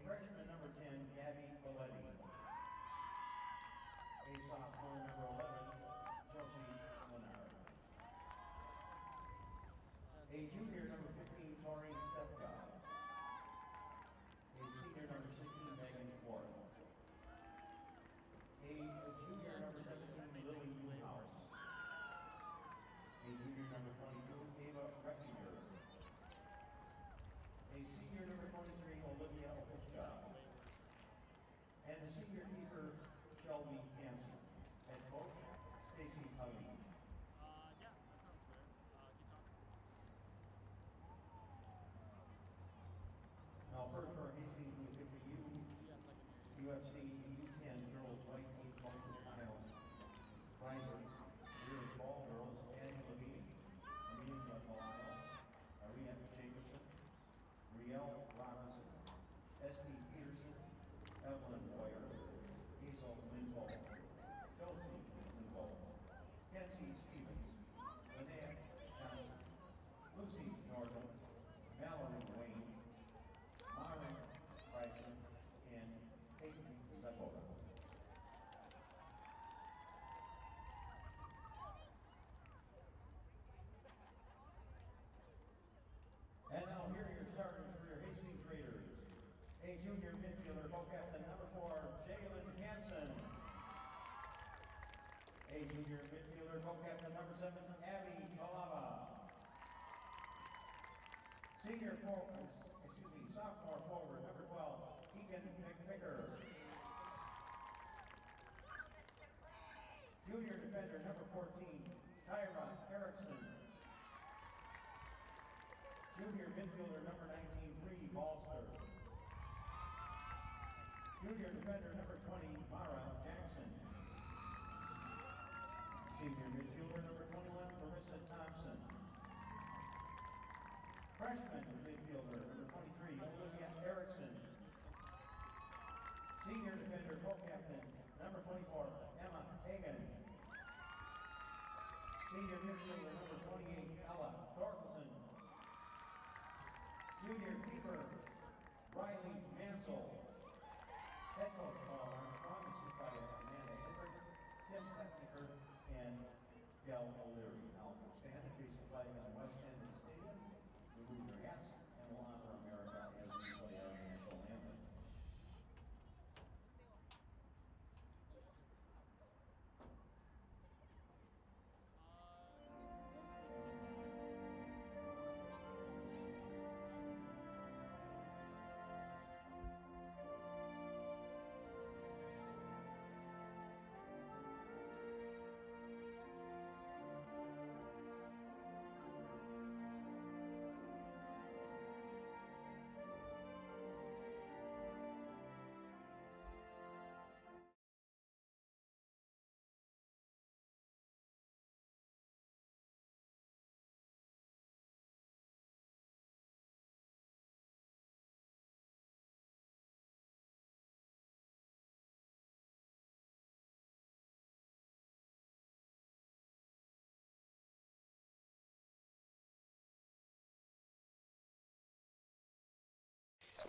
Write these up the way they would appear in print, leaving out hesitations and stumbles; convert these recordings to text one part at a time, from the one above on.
freshman number 10, Gabby Folletti. A sophomore number 11, Chelsea Leonard. A junior number 15, Tori Stepka. A senior number 16, Megan Ford. A junior number 17, Lily Newhouse. A junior number 22, Ava Reckinger. A senior number 23, Olivia Ofishka. And the senior keeper, Shelby Hansen. Head coach, Stacy Howdy. Yeah, that sounds fair. Keep talking. Now first for Hastings, we get the UFC U10 girls white team coaches Kyle Reiser, rear ball girls, Annie Levine, Amelia Malano, Ariane Jacobson, Riel Robinson, Esty Peterson, Evelyn Boyer, Hazel Linville, Chelsea Linville, Kenzie Stevens, Lynette Johnson, Lucy Norton, Mallory Wayne, Myron Bryson, and Peyton Zagoda. And now here are your starters for your Hastings Raiders. A junior midfielder, co-captain number 4, Jalen Hansen. A junior midfielder, co-captain number 7, Abby Kalava. Sophomore forward, number 12, Keegan McVicker. Junior defender, number 14, Tyra Erickson. Junior midfielder, number 19, Bree Balster. Junior defender, number 20, Mara Jackson. Senior midfielder, number 21, Marissa Thompson. Freshman midfielder, number 23, Olivia Erickson. Senior defender, co-captain, number 24, Emma Hagan. Senior midfielder, number 28, Ella Torkelson. Junior keeper, Riley Mansell. Head coach Paul Armstrong, assisted by Amanda Edward, Kim Stepniker, and Del O'Leary. Now we'll stand and face the flag on West End of the stadium. Remove your hats, and we'll honor America as we play our national anthem.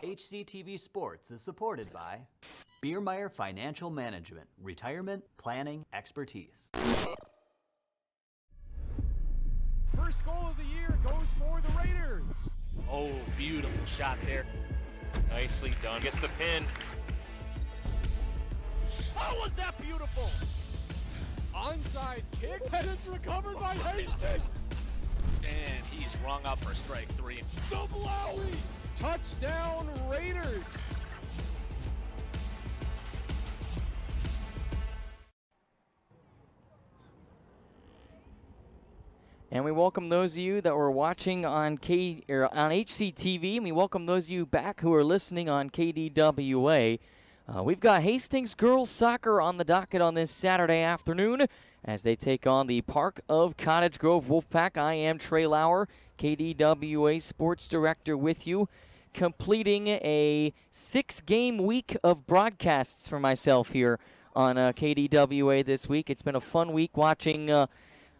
HCTV Sports is supported by Biermeyer Financial Management, Retirement Planning Expertise. First goal of the year goes for the Raiders. Oh, beautiful shot there. Nicely done. Gets the pin. Oh, was that beautiful? Onside kick, and it's recovered by Hastings. And he's rung up for strike 3. Double alley. Touchdown Raiders. And we welcome those of you that were watching on HCTV, and we welcome those of you back who are listening on KDWA. We've got Hastings girls soccer on the docket on this Saturday afternoon as they take on the Park of Cottage Grove Wolfpack. I am Trey Lauer, KDWA Sports Director with you, completing a 6-game week of broadcasts for myself here on KDWA this week. It's been a fun week watching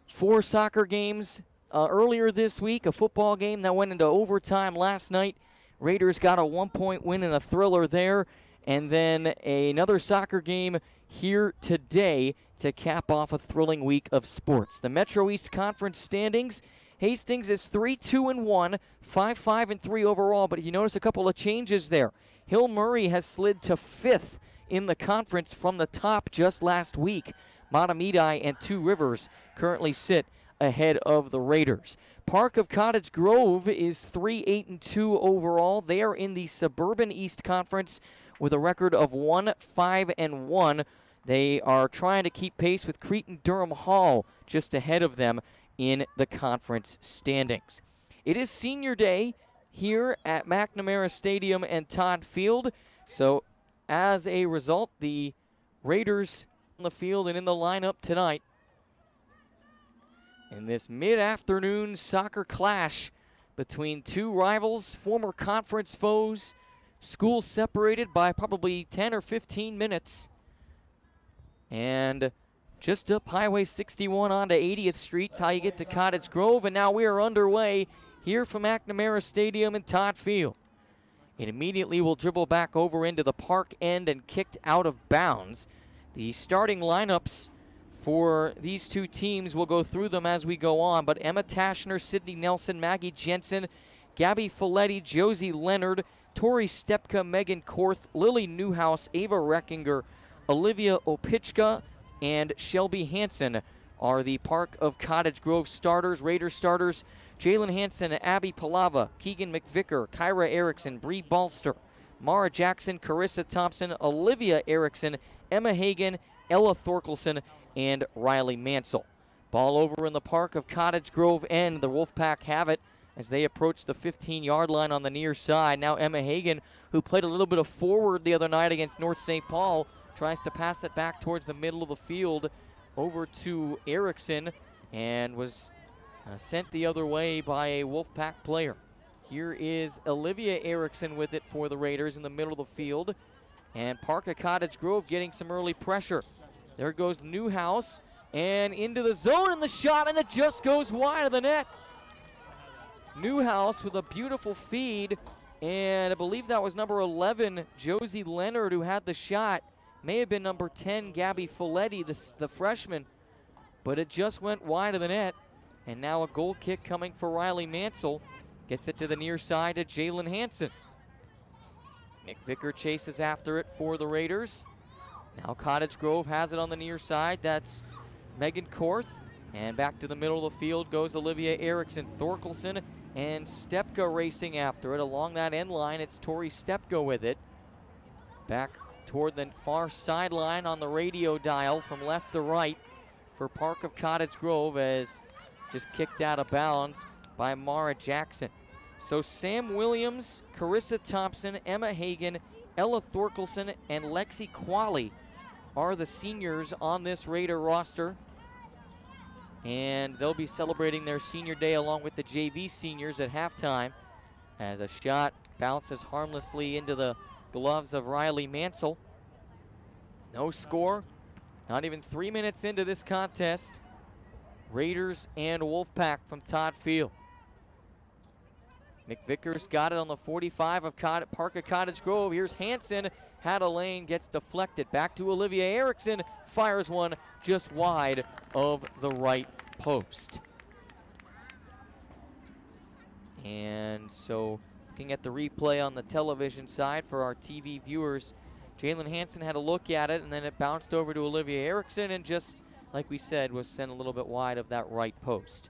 4 soccer games earlier this week, a football game that went into overtime last night Raiders got a 1-point win and a thriller there. And then another soccer game here today to cap off a thrilling week of sports. The Metro East Conference standings, Hastings is 3-2-1, 5-5-3 overall, but you notice a couple of changes there. Hill Murray has slid to 5th in the conference from the top just last week. Matamidi and Two Rivers currently sit ahead of the Raiders. Park of Cottage Grove is 3-8-2 overall. They are in the Suburban East Conference with a record of 1-5-1. They are trying to keep pace with Cretan Durham Hall just ahead of them in the conference standings. It is senior day here at McNamara Stadium and Todd Field. So as a result, the Raiders on the field and in the lineup tonight in this mid-afternoon soccer clash between two rivals, former conference foes, schools separated by probably 10 or 15 minutes. And just up Highway 61 onto 80th Street, it's how you get to Cottage Grove. And now we are underway here from McNamara Stadium and Todd Field. It immediately will dribble back over into the park end and kicked out of bounds. The starting lineups for these two teams, we'll go through them as we go on. But Emma Tashner, Sydney Nelson, Maggie Jensen, Gabby Folletti, Josie Leonard, Tori Stepka, Megan Korth, Lily Newhouse, Ava Reckinger, Olivia Opichka, and Shelby Hansen are the Park of Cottage Grove starters. Raiders starters, Jalen Hansen, Abby Palava, Keegan McVicker, Kyra Erickson, Bree Balster, Mara Jackson, Carissa Thompson, Olivia Erickson, Emma Hagan, Ella Thorkelson, and Riley Mansell. Ball over in the Park of Cottage Grove end. The Wolfpack have it as they approach the 15-yard line on the near side. Now Emma Hagan, who played a little bit of forward the other night against North St. Paul, tries to pass it back towards the middle of the field over to Erickson and was sent the other way by a Wolfpack player. Here is Olivia Erickson with it for the Raiders in the middle of the field. And Park of Cottage Grove getting some early pressure. There goes Newhouse and into the zone, and the shot, and it just goes wide of the net. Newhouse with a beautiful feed, and I believe that was number 11, Josie Leonard, who had the shot. May have been number 10, Gabby Folletti, the freshman, but it just went wide of the net. And now a goal kick coming for Riley Mansell. Gets it to the near side to Jalen Hansen. McVicker chases after it for the Raiders. Now Cottage Grove has it on the near side. That's Megan Korth. And back to the middle of the field goes Olivia Erickson, Thorkelson, and Stepka racing after it. Along that end line, it's Tori Stepka with it. Back toward the far sideline on the radio dial from left to right for Park of Cottage Grove, as just kicked out of bounds by Mara Jackson. So Sam Williams, Carissa Thompson, Emma Hagan, Ella Thorkelson, and Lexi Qualley are the seniors on this Raider roster. And they'll be celebrating their senior day along with the JV seniors at halftime, as a shot bounces harmlessly into the gloves of Riley Mansell. No score, not even 3 minutes into this contest. Raiders and Wolfpack from Todd Field. McVicker's got it on the 45 of Park of Cottage Grove. Here's Hansen, had a lane, gets deflected. Back to Olivia Erickson, fires one just wide of the right post. And so looking at the replay on the television side for our TV viewers, Jalen Hansen had a look at it, and then it bounced over to Olivia Erickson and just, like we said, was sent a little bit wide of that right post.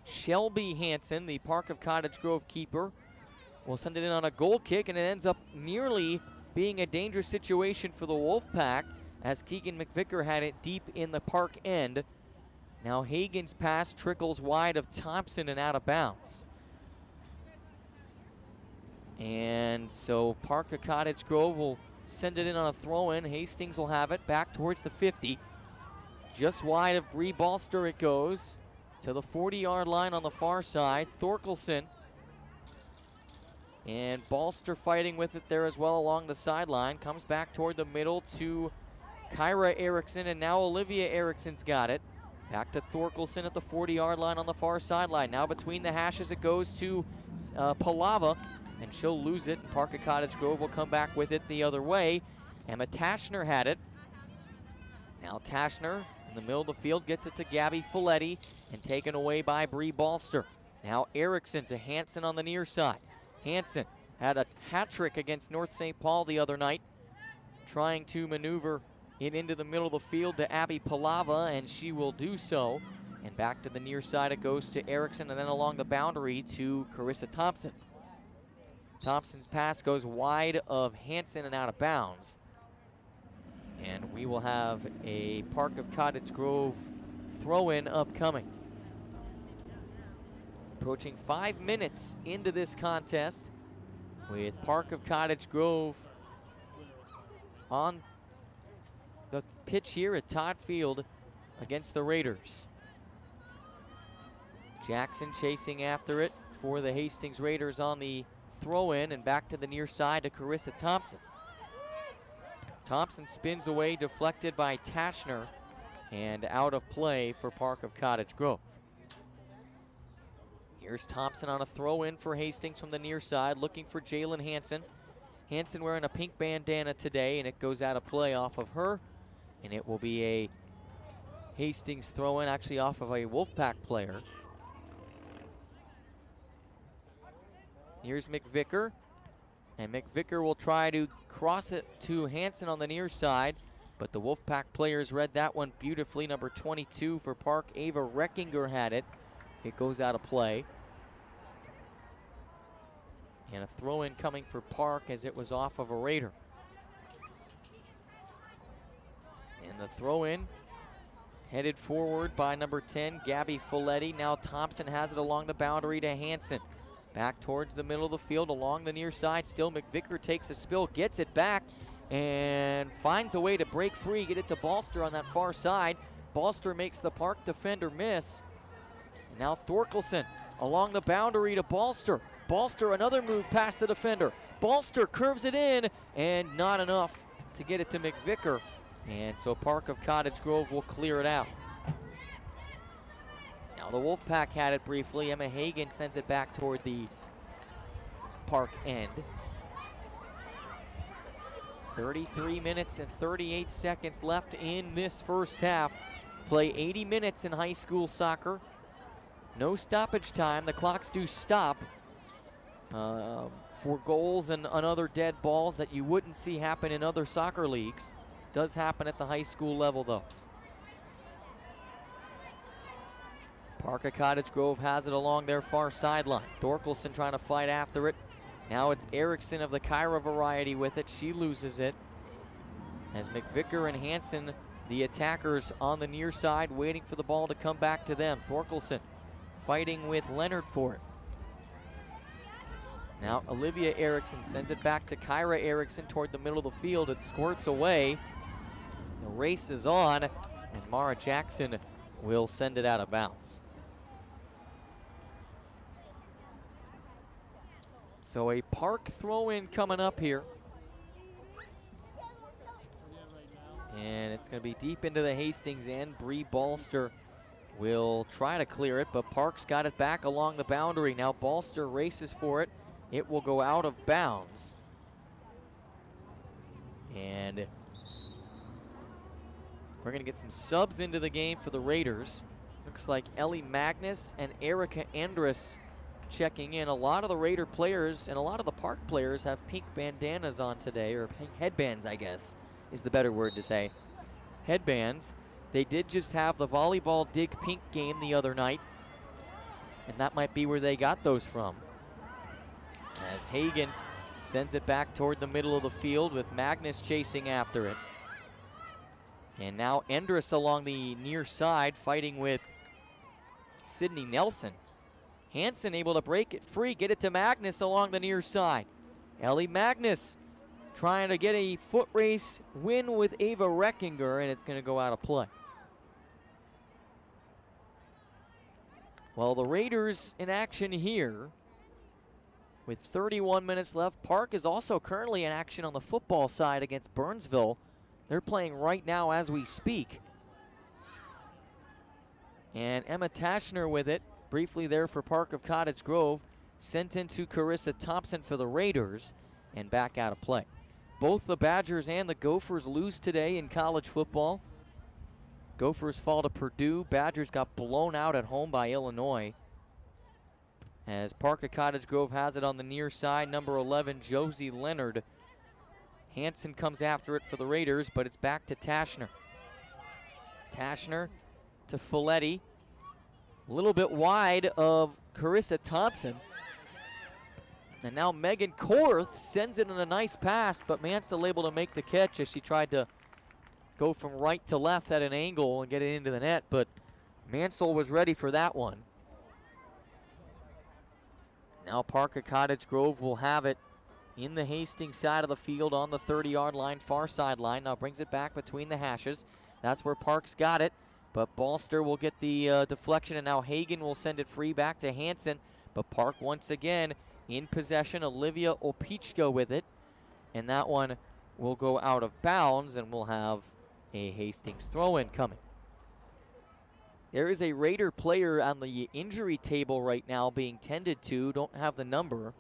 Shelby Hansen, the Park of Cottage Grove keeper, will send it in on a goal kick, and it ends up nearly being a dangerous situation for the Wolfpack, as Keegan McVicker had it deep in the park end. Now Hagan's pass trickles wide of Thompson and out of bounds. And so Park of Cottage Grove will send it in on a throw-in. Hastings will have it back towards the 50. Just wide of Bree Balster it goes to the 40-yard line on the far side. Thorkelson and Balster fighting with it there as well along the sideline. Comes back toward the middle to Kyra Erickson, and now Olivia Erickson's got it. Back to Thorkelson at the 40-yard line on the far sideline. Now between the hashes it goes to Palava, and she'll lose it. Parker Cottage Grove will come back with it the other way. Emma Tashner had it. Now Tashner in the middle of the field gets it to Gabby Folletti and taken away by Bree Balster. Now Erickson to Hansen on the near side. Hansen had a hat trick against North St. Paul the other night, trying to maneuver it into the middle of the field to Abby Palava, and she will do so. And back to the near side it goes to Erickson, and then along the boundary to Carissa Thompson. Thompson's pass goes wide of Hansen and out of bounds. And we will have a Park of Cottage Grove throw-in upcoming. Approaching 5 minutes into this contest with Park of Cottage Grove on the pitch here at Todd Field against the Raiders. Jackson chasing after it for the Hastings Raiders on the throw-in, and back to the near side to Carissa Thompson. Thompson spins away, deflected by Tashner, and out of play for Park of Cottage Grove. Here's Thompson on a throw-in for Hastings from the near side, looking for Jalen Hansen. Hansen wearing a pink bandana today, and it goes out of play off of her, and it will be a Hastings throw-in, actually off of a Wolfpack player. Here's McVicker, and McVicker will try to cross it to Hansen on the near side, but the Wolfpack players read that one beautifully. Number 22 for Park, Ava Reckinger, had it. It goes out of play. And a throw-in coming for Park as it was off of a Raider. And the throw-in headed forward by number 10, Gabby Folletti. Now Thompson has it along the boundary to Hansen. Back towards the middle of the field along the near side. Still McVicker takes a spill, gets it back, and finds a way to break free, get it to Balster on that far side. Balster makes the Park defender miss. And now Thorkelson along the boundary to Balster. Balster, another move past the defender. Balster curves it in, and not enough to get it to McVicker. And so Park of Cottage Grove will clear it out. Now the Wolfpack had it briefly. Emma Hagan sends it back toward the Park end. 33 minutes and 38 seconds left in this first half. Play 80 minutes in high school soccer. No stoppage time. The clocks do stop for goals and other dead balls that you wouldn't see happen in other soccer leagues. Does happen at the high school level though. Park of Cottage Grove has it along their far sideline. Thorkelson trying to fight after it. Now it's Erickson of the Kyra variety with it. She loses it. As McVicker and Hansen, the attackers on the near side, waiting for the ball to come back to them. Thorkelson fighting with Leonard for it. Now Olivia Erickson sends it back to Kyra Erickson toward the middle of the field. It squirts away. The race is on, and Mara Jackson will send it out of bounds. So a Park throw-in coming up here. And it's going to be deep into the Hastings end. Bree Balster will try to clear it, but Park's got it back along the boundary. Now Balster races for it. It will go out of bounds. And we're going to get some subs into the game for the Raiders. Looks like Ellie Magnus and Erica Andrus checking in. A lot of the Raider players and a lot of the Park players have pink bandanas on today, or pink headbands, I guess, is the better word to say. Headbands. They did just have the volleyball dig pink game the other night, and that might be where they got those from. As Hagan sends it back toward the middle of the field with Magnus chasing after it. And now Endress along the near side fighting with Sydney Nelson. Hansen able to break it free, get it to Magnus along the near side. Ellie Magnus trying to get a foot race win with Ava Reckinger, and it's going to go out of play. Well, the Raiders in action here with 31 minutes left. Park is also currently in action on the football side against Burnsville. They're playing right now as we speak. And Emma Tashner with it, briefly there for Park of Cottage Grove. Sent into Carissa Thompson for the Raiders, and back out of play. Both the Badgers and the Gophers lose today in college football. Gophers fall to Purdue. Badgers got blown out at home by Illinois. As Park of Cottage Grove has it on the near side, number 11, Josie Leonard. Hanson comes after it for the Raiders, but it's back to Tashner. Tashner to Folletti. A little bit wide of Carissa Thompson. And now Megan Korth sends it in a nice pass, but Mansell able to make the catch as she tried to go from right to left at an angle and get it into the net, but Mansell was ready for that one. Now Park of Cottage Grove will have it in the Hastings side of the field on the 30-yard line, far sideline. Now brings it back between the hashes. That's where Park's got it, but Balster will get the deflection, and now Hagan will send it free back to Hanson, but Park once again in possession. Olivia Opichka with it, and that one will go out of bounds, and we'll have a Hastings throw-in coming. There is a Raider player on the injury table right now being tended to. Don't have the number,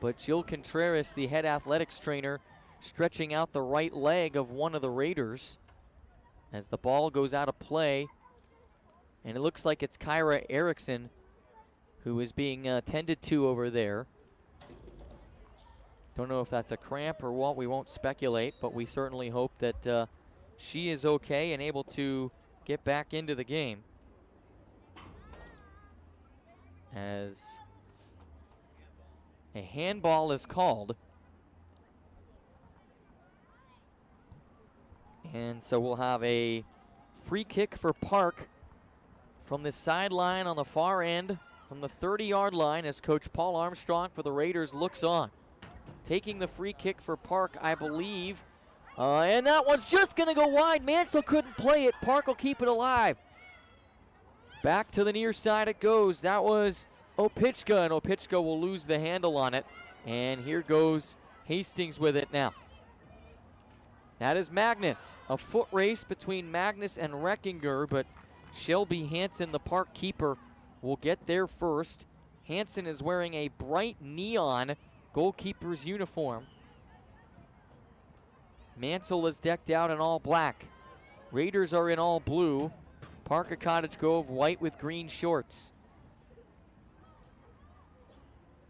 but Jill Contreras, the head athletics trainer, stretching out the right leg of one of the Raiders as the ball goes out of play, and it looks like it's Kyra Erickson who is being tended to over there. Don't know if that's a cramp or what. We won't speculate, but we certainly hope that she is okay and able to get back into the game. As a handball is called. And so we'll have a free kick for Park from the sideline on the far end, from the 30-yard line, as Coach Paul Armstrong for the Raiders looks on. Taking the free kick for Park, I believe. And that one's just going to go wide. Mansell couldn't play it. Park will keep it alive. Back to the near side it goes. That was Opichka, and Opichka will lose the handle on it. And here goes Hastings with it now. That is Magnus. A foot race between Magnus and Reckinger, but Shelby Hanson, the Park keeper, will get there first. Hanson is wearing a bright neon goalkeeper's uniform. Mansell is decked out in all black. Raiders are in all blue. Park of Cottage Grove white with green shorts.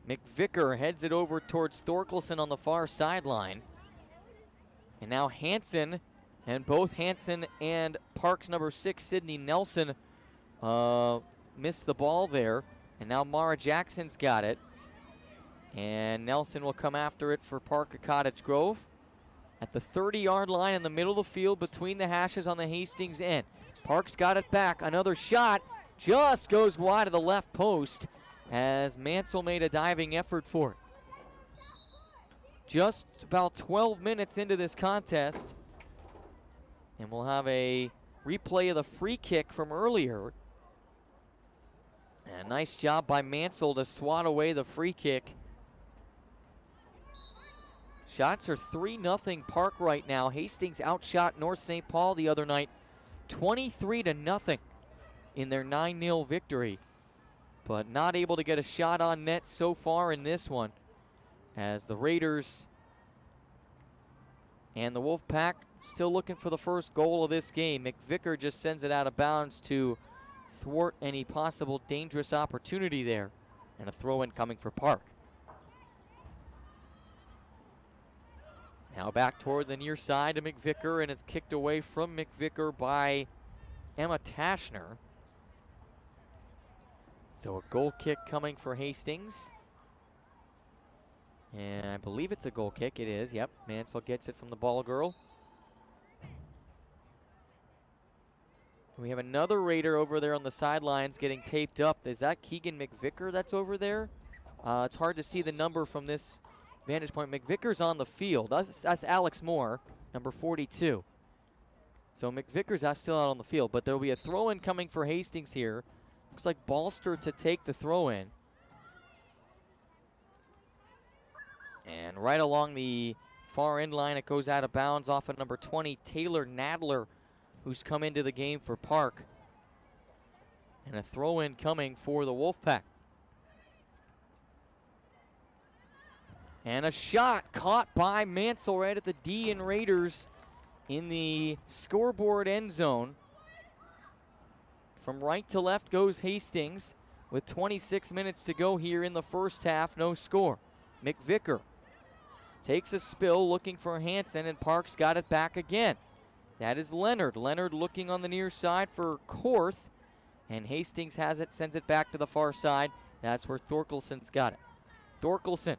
McVicker heads it over towards Thorkelson on the far sideline. And now Hanson, and both Hanson and Park's number 6, Sydney Nelson, missed the ball there. And now Mara Jackson's got it. And Nelson will come after it for Park of Cottage Grove. At the 30-yard line in the middle of the field between the hashes on the Hastings end. Park's got it back. Another shot just goes wide of the left post as Mansell made a diving effort for it. Just about 12 minutes into this contest, and we'll have a replay of the free kick from earlier. And a nice job by Mansell to swat away the free kick. Shots are 3-0 Park right now. Hastings outshot North St. Paul the other night 23-0 in their 9-0 victory, but not able to get a shot on net so far in this one, as the Raiders and the Wolfpack still looking for the first goal of this game. McVicker just sends it out of bounds to thwart any possible dangerous opportunity there, and a throw-in coming for Park. Now back toward the near side to McVicker, and it's kicked away from McVicker by Emma Tashner. So a goal kick coming for Hastings. And I believe it's a goal kick. It is, yep. Mansell gets it from the ball girl. We have another Raider over there on the sidelines getting taped up. Is that Keegan McVicker that's over there? It's hard to see the number from this vantage point. McVicker's on the field. That's Alex Moore, number 42. So McVicker's still out on the field, but there'll be a throw-in coming for Hastings here. Looks like Balster to take the throw-in. And right along the far end line, it goes out of bounds off of number 20, Taylor Nadler, who's come into the game for Park. And a throw-in coming for the Wolfpack. And a shot caught by Mansell right at the D and Raiders in the scoreboard end zone. From right to left goes Hastings with 26 minutes to go here in the first half, no score. McVicker takes a spill looking for Hansen, and Parks got it back again. That is Leonard. Leonard looking on the near side for Korth, and Hastings has it, sends it back to the far side. That's where Thorkelson's got it. Thorkelson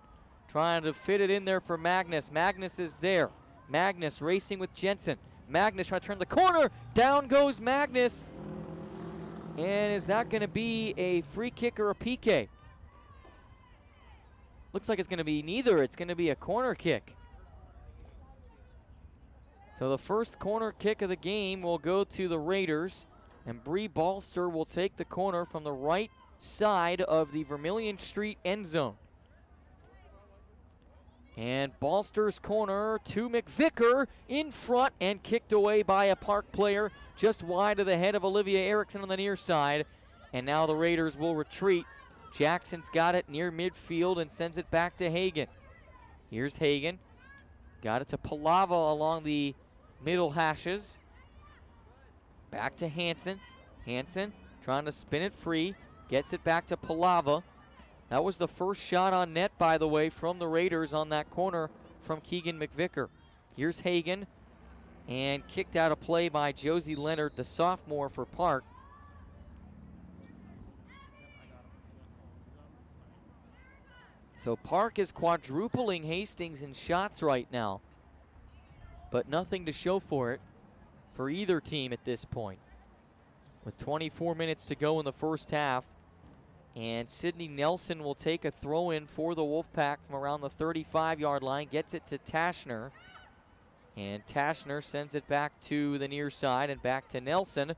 trying to fit it in there for Magnus. Magnus is there. Magnus racing with Jensen. Magnus trying to turn the corner. Down goes Magnus. And is that going to be a free kick or a PK? Looks like it's going to be neither. It's going to be a corner kick. So the first corner kick of the game will go to the Raiders. And Bree Balster will take the corner from the right side of the Vermilion Street end zone. And Balster's corner to McVicker in front and kicked away by a Park player just wide of the head of Olivia Erickson on the near side. And now the Raiders will retreat. Jackson's got it near midfield and sends it back to Hagen. Here's Hagen. Got it to Palava along the middle hashes. Back to Hansen. Hansen trying to spin it free. Gets it back to Palava. That was the first shot on net, by the way, from the Raiders on that corner from Keegan McVicker. Here's Hagen, and kicked out of play by Josie Leonard, the sophomore for Park. So Park is quadrupling Hastings in shots right now, but nothing to show for it for either team at this point. With 24 minutes to go in the first half, and Sydney Nelson will take a throw-in for the Wolfpack from around the 35-yard line. Gets it to Tashner. And Tashner sends it back to the near side and back to Nelson.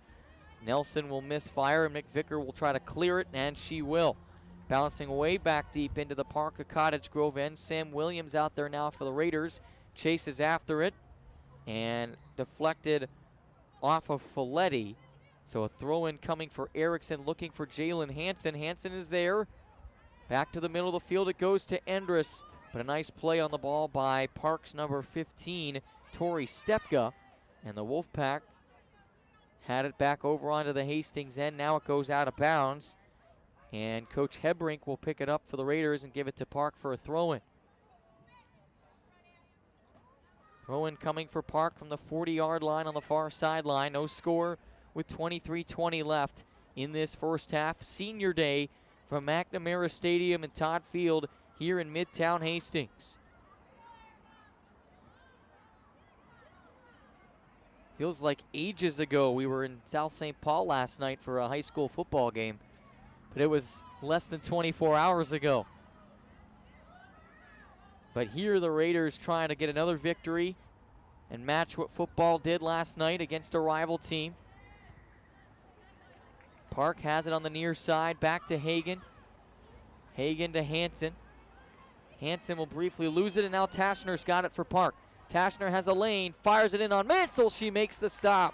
Nelson will misfire, and McVicker will try to clear it, and she will. Bouncing way back deep into the Park of Cottage Grove end. Sam Williams out there now for the Raiders. Chases after it. And deflected off of Folletti. So a throw-in coming for Erickson, looking for Jalen Hansen. Hansen is there. Back to the middle of the field it goes to Endress. But a nice play on the ball by Parks number 15, Tori Stepka. And the Wolfpack had it back over onto the Hastings end. Now it goes out of bounds. And Coach Hebrink will pick it up for the Raiders and give it to Park for a throw-in. Throw-in coming for Park from the 40-yard line on the far sideline. No score with 23:20 left in this first half. Senior Day from McNamara Stadium and Todd Field here in Midtown Hastings. Feels like ages ago we were in South St. Paul last night for a high school football game, but it was less than 24 hours ago. But here the Raiders trying to get another victory and match what football did last night against a rival team. Park has it on the near side, back to Hagen. Hagen to Hansen. Hansen will briefly lose it, and now Tashner's got it for Park. Tashner has a lane, fires it in on Mansell. She makes the stop.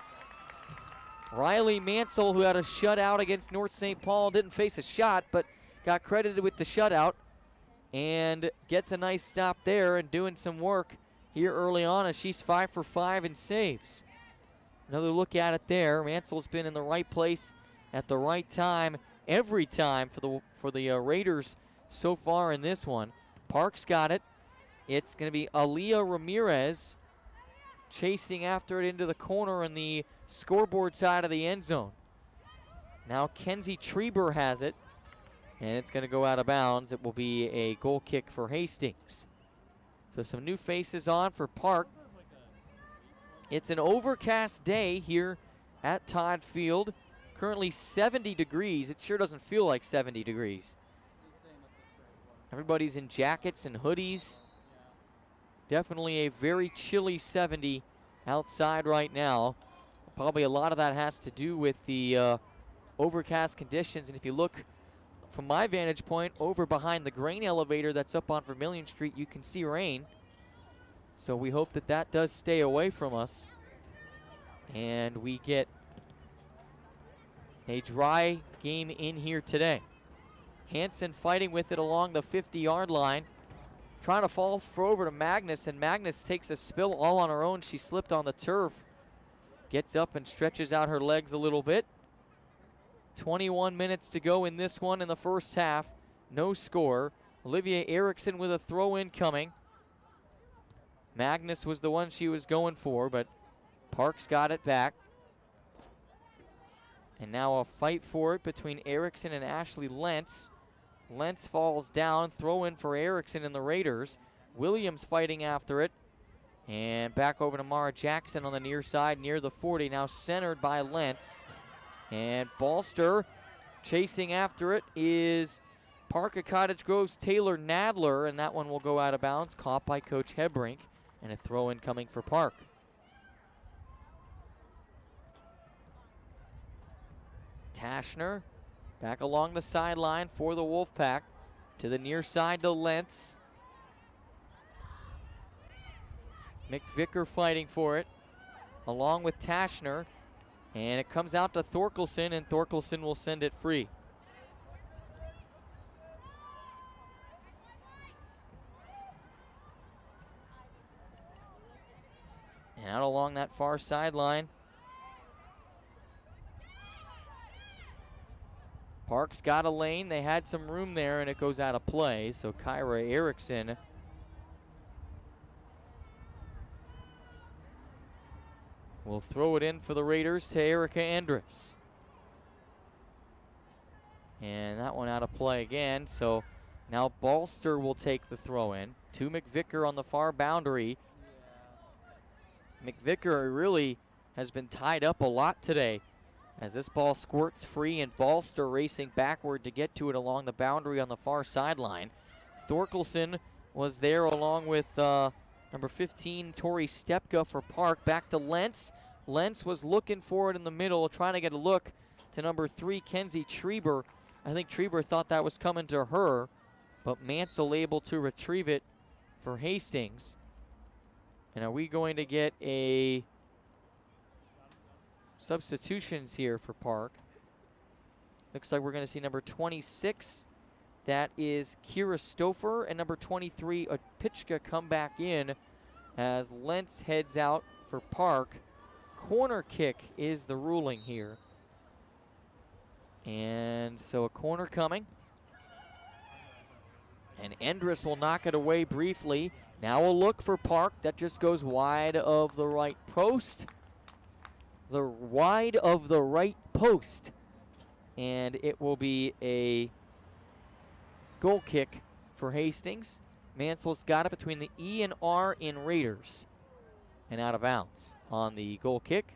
Riley Mansell, who had a shutout against North St. Paul, didn't face a shot, but got credited with the shutout and gets a nice stop there and doing some work here early on as she's 5 for 5 and saves. Another look at it there. Mansell's been in the right place at the right time every time for the Raiders so far in this one. Park's got it. It's going to be Aaliyah Ramirez chasing after it into the corner in the scoreboard side of the end zone. Now Kenzie Treber has it, and it's going to go out of bounds. It will be a goal kick for Hastings. So some new faces on for Park. It's an overcast day here at Todd Field. Currently 70 degrees. It sure doesn't feel like 70 degrees. Everybody's in jackets and hoodies. Definitely a very chilly 70 outside right now. Probably a lot of that has to do with the overcast conditions. And if you look from my vantage point over behind the grain elevator that's up on Vermilion Street, you can see rain. So we hope that that does stay away from us. And we get A dry game in here today. Hansen fighting with it along the 50-yard line. Trying to fall over to Magnus, and Magnus takes a spill all on her own. She slipped on the turf. Gets up and stretches out her legs a little bit. 21 minutes to go in this one in the first half. No score. Olivia Erickson with a throw in coming. Magnus was the one she was going for, but Parks got it back. And now a fight for it between Erickson and Ashley Lentz. Lentz falls down, throw in for Erickson and the Raiders. Williams fighting after it. And back over to Mara Jackson on the near side, near the 40, now centered by Lentz. And Balster chasing after it is Park of Cottage Grove's Taylor Nadler, and that one will go out of bounds, caught by Coach Hebrink, and a throw in coming for Park. Tashner back along the sideline for the Wolfpack. To the near side to Lentz. McVicker fighting for it, along with Tashner. And it comes out to Thorkelson, and Thorkelson will send it free. And out along that far sideline. Parks got a lane. They had some room there, and it goes out of play. So Kyra Erickson will throw it in for the Raiders to Erica Andrus. And that one out of play again. So now Balster will take the throw in to McVicker on the far boundary. McVicker really has been tied up a lot today as this ball squirts free, and Balster racing backward to get to it along the boundary on the far sideline. Thorkelson was there along with number 15, Tori Stepka for Park. Back to Lentz. Lentz was looking for it in the middle, trying to get a look to number 3, Kenzie Treber. I think Treber thought that was coming to her, but Mansell able to retrieve it for Hastings. And are we going to get a substitutions here for Park? Looks like we're going to see number 26. That is Kira Stouffer, and number 23, Pitchka, come back in as Lentz heads out for Park. Corner kick is the ruling here. And so a corner coming. And Endress will knock it away briefly. Now a look for Park. That just goes wide of the right post. The wide of the right post. And it will be a goal kick for Hastings. Mansell's got it between the E and R in Raiders. And out of bounds on the goal kick.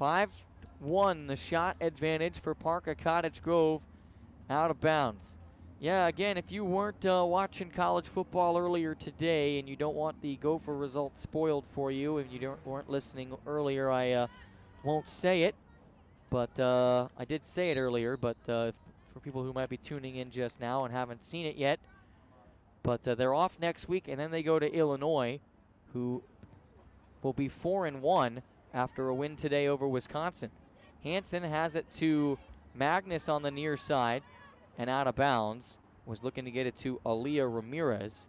(5-1) the shot advantage for Park of Cottage Grove, out of bounds. Yeah, again, if you weren't watching college football earlier today and you don't want the Gopher result spoiled for you, and you weren't listening earlier, I won't say it. But I did say it earlier, but for people who might be tuning in just now and haven't seen it yet. But they're off next week, and then they go to Illinois, who will be 4-1 after a win today over Wisconsin. Hansen has it to Magnus on the near side, and out of bounds. Was looking to get it to Aaliyah Ramirez.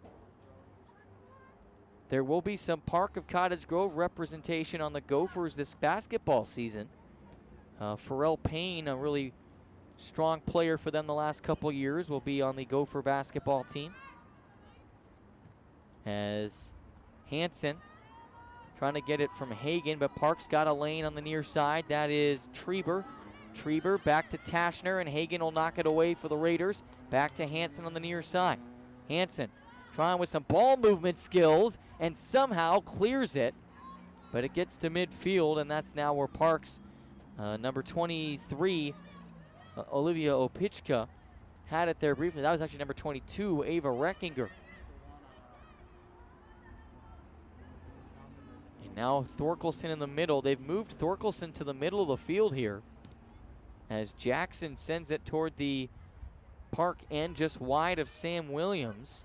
There will be some Park of Cottage Grove representation on the Gophers this basketball season. Pharrell Payne, a really strong player for them the last couple years, will be on the Gopher basketball team. As Hansen trying to get it from Hagan, but Park's got a lane on the near side. That is Treber. Treber back to Tashner, and Hagan will knock it away for the Raiders. Back to Hansen on the near side. Hansen trying with some ball movement skills and somehow clears it, but it gets to midfield, and that's now where Park's number 23, Olivia Opichka, had it there briefly. That was actually number 22, Ava Reckinger. And now Thorkelson in the middle. They've moved Thorkelson to the middle of the field here, as Jackson sends it toward the Park end, just wide of Sam Williams.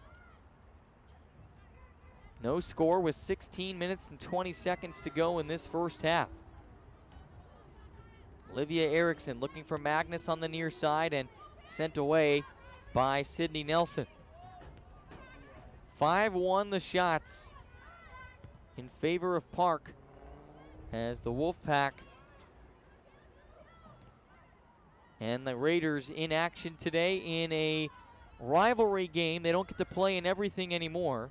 No score with 16 minutes and 20 seconds to go in this first half. Olivia Erickson looking for Magnus on the near side and sent away by Sydney Nelson. 5-1 the shots in favor of Park as the Wolfpack and the Raiders in action today in a rivalry game. They don't get to play in everything anymore.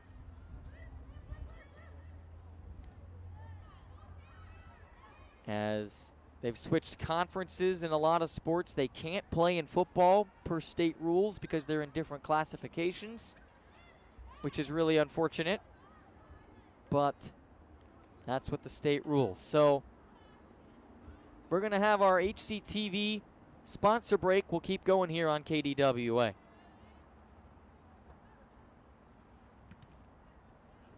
As they've switched conferences in a lot of sports. They can't play in football per state rules because they're in different classifications, which is really unfortunate. But that's what the state rules. So we're going to have our HCTV sponsor break. We'll keep going here on KDWA.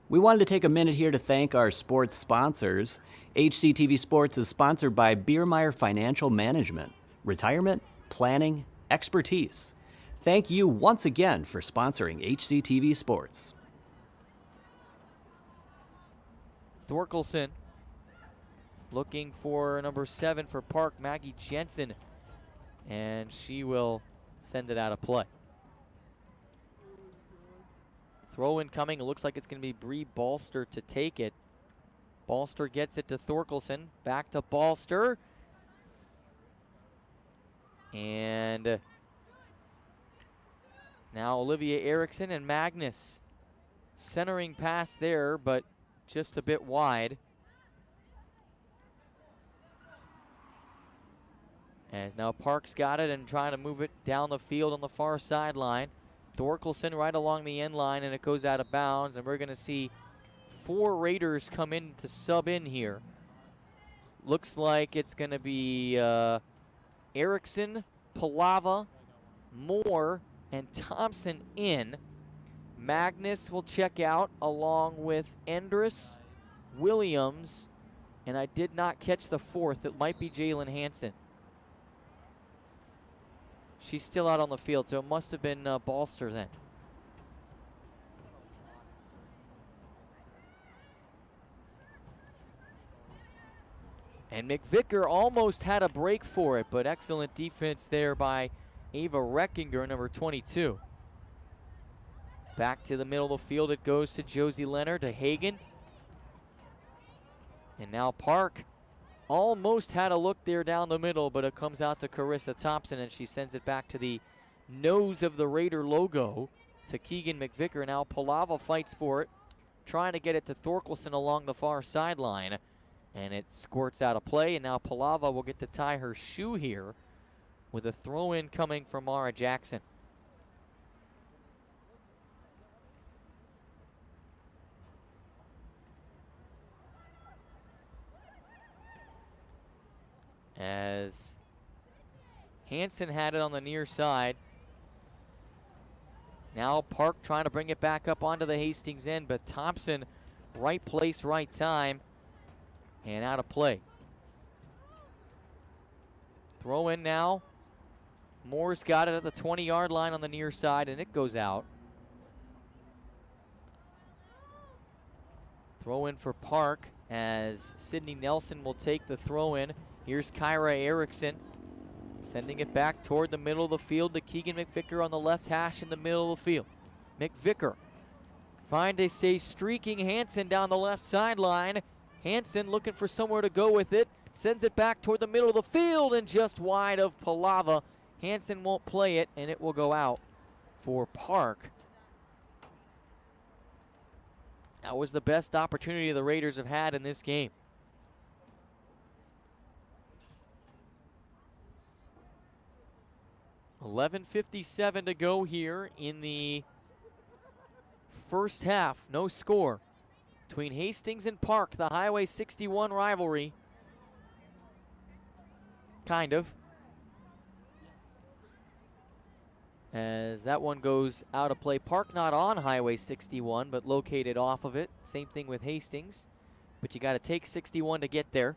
We wanted to take a minute here to thank our sports sponsors. HCTV Sports is sponsored by Biermeyer Financial Management, retirement, planning, expertise. Thank you once again for sponsoring HCTV Sports. Thorkelson looking for number 7 for Park, Maggie Jensen, and she will send it out of play. Throw in coming. It looks like it's going to be Bree Balster to take it. Balster gets it to Thorkelson. Back to Balster. And now Olivia Erickson and Magnus. Centering pass there, but just a bit wide. As now Park's got it and trying to move it down the field on the far sideline. Thorkelson right along the end line, and it goes out of bounds, and we're going to see 4 Raiders come in to sub in here. Looks like it's going to be Erickson, Palava, Moore, and Thompson in. Magnus will check out along with Endress, Williams, and I did not catch the 4th. It might be Jalen Hansen. She's still out on the field, so it must have been Balster then. And McVicker almost had a break for it, but excellent defense there by Ava Reckinger, number 22. Back to the middle of the field it goes to Josie Leonard, to Hagan. And now Park almost had a look there down the middle, but it comes out to Carissa Thompson, and she sends it back to the nose of the Raider logo to Keegan McVicker. Now Palava fights for it, trying to get it to Thorkelson along the far sideline, and it squirts out of play, and now Palava will get to tie her shoe here with a throw-in coming from Mara Jackson. As Hansen had it on the near side. Now Park trying to bring it back up onto the Hastings end, but Thompson, right place, right time, and out of play. Throw in now. Moore's got it at the 20-yard line on the near side, and it goes out. Throw in for Park as Sydney Nelson will take the throw in. Here's Kyra Erickson sending it back toward the middle of the field to Keegan McVicker on the left hash in the middle of the field. McVicker trying to stay streaking Hansen down the left sideline. Hansen looking for somewhere to go with it. Sends it back toward the middle of the field and just wide of Palava. Hansen won't play it, and it will go out for Park. That was the best opportunity the Raiders have had in this game. .11:57 to go here in the first half. No score between Hastings and Park, the Highway 61 rivalry. Kind of. As that one goes out of play. Park not on Highway 61, but located off of it. Same thing with Hastings. But you got to take 61 to get there.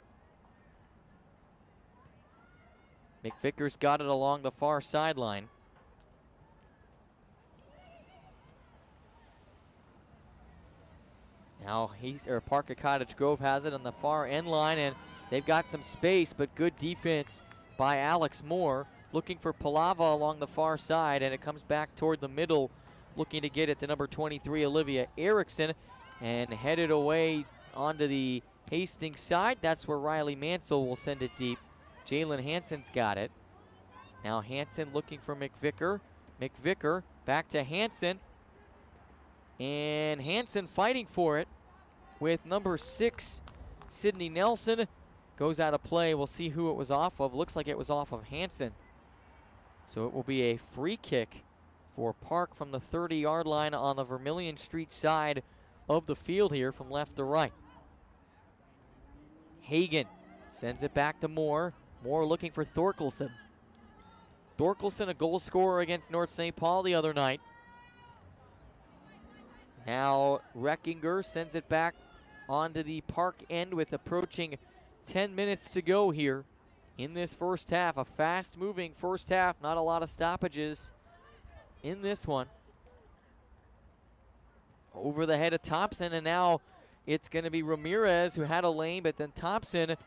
McVicker's got it along the far sideline. Now Park at Cottage Grove has it on the far end line, and they've got some space, but good defense by Alex Moore, looking for Palava along the far side, and it comes back toward the middle, looking to get it to number 23, Olivia Erickson, and headed away onto the Hastings side. That's where Riley Mansell will send it deep. Jalen Hansen's got it. Now Hansen looking for McVicker. McVicker back to Hansen. And Hansen fighting for it with number 6, Sydney Nelson. Goes out of play. We'll see who it was off of. Looks like it was off of Hansen. So it will be a free kick for Park from the 30-yard line on the Vermilion Street side of the field here from left to right. Hagen sends it back to Moore. Moore looking for Thorkelson. Thorkelson, a goal scorer against North St. Paul the other night. Now Reckinger sends it back onto the Park end with approaching 10 minutes to go here in this first half. A fast-moving first half, not a lot of stoppages in this one. Over the head of Thompson, and now it's going to be Ramirez who had a lane, but then Thompson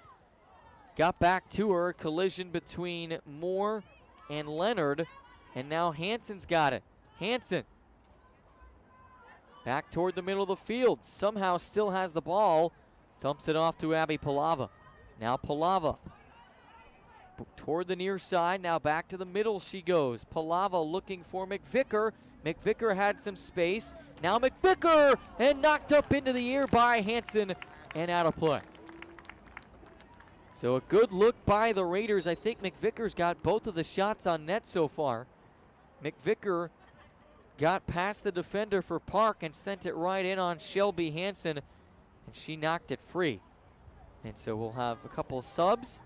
got back to her. Collision between Moore and Leonard, and now Hansen's got it. Hansen back toward the middle of the field, somehow still has the ball, dumps it off to Abby Palava. Now Palava toward the near side, now back to the middle she goes. Palava looking for McVicker. McVicker had some space. Now McVicker, and knocked up into the air by Hansen and out of play. So a good look by the Raiders. I think McVicker's got both of the shots on net so far. McVicker got past the defender for Park and sent it right in on Shelby Hansen, and she knocked it free. And so we'll have a couple of subs.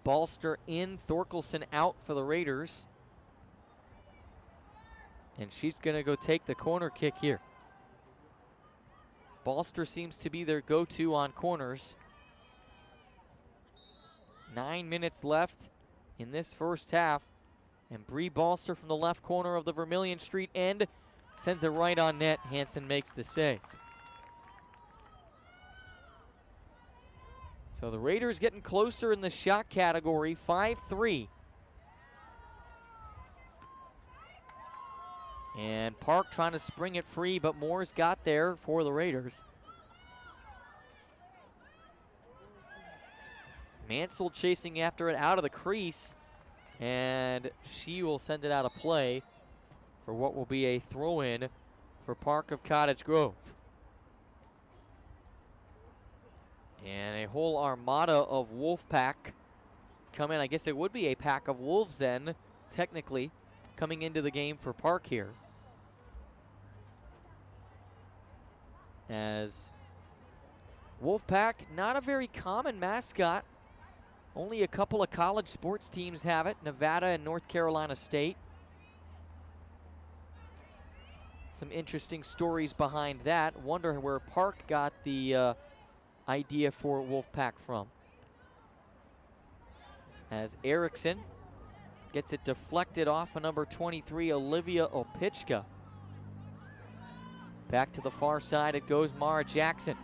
Balster in, Thorkelson out for the Raiders. And she's going to go take the corner kick here. Balster seems to be their go-to on corners. 9 minutes left in this first half. And Bree Balster from the left corner of the Vermilion Street end sends it right on net. Hansen makes the save. So the Raiders getting closer in the shot category, 5-3. And Park trying to spring it free, but Moore's got there for the Raiders. Mansell chasing after it out of the crease, and she will send it out of play for what will be a throw-in for Park of Cottage Grove. And a whole armada of Wolfpack come in. I guess it would be a pack of wolves then, technically, coming into the game for Park here. As Wolfpack, not a very common mascot. Only a couple of college sports teams have it, Nevada and North Carolina State. Some interesting stories behind that. Wonder where Park got the idea for Wolfpack from. As Erickson gets it deflected off of number 23, Olivia Opichka. Back to the far side it goes, Mara Jackson.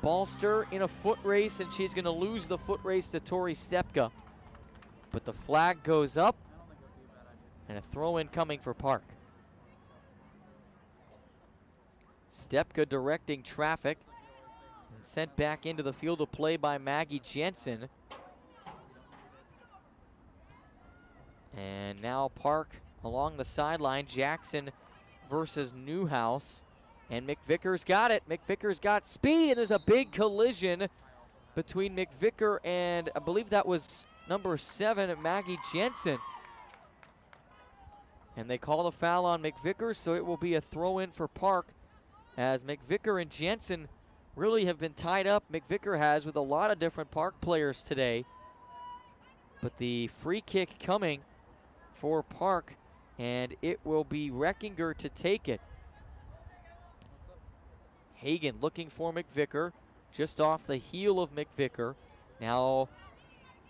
Balster in a foot race, and she's going to lose the foot race to Tori Stepka. But the flag goes up, and a throw-in coming for Park. Stepka directing traffic, and sent back into the field of play by Maggie Jensen. And now Park along the sideline, Jackson versus Newhouse. And McVicker's got it. McVicker's got speed, and there's a big collision between McVicker and I believe that was number 7, Maggie Jensen. And they call the foul on McVicker, so it will be a throw-in for Park, as McVicker and Jensen really have been tied up. McVicker has with a lot of different Park players today. But the free kick coming for Park, and it will be Reckinger to take it. Hagen looking for McVicker, just off the heel of McVicker. Now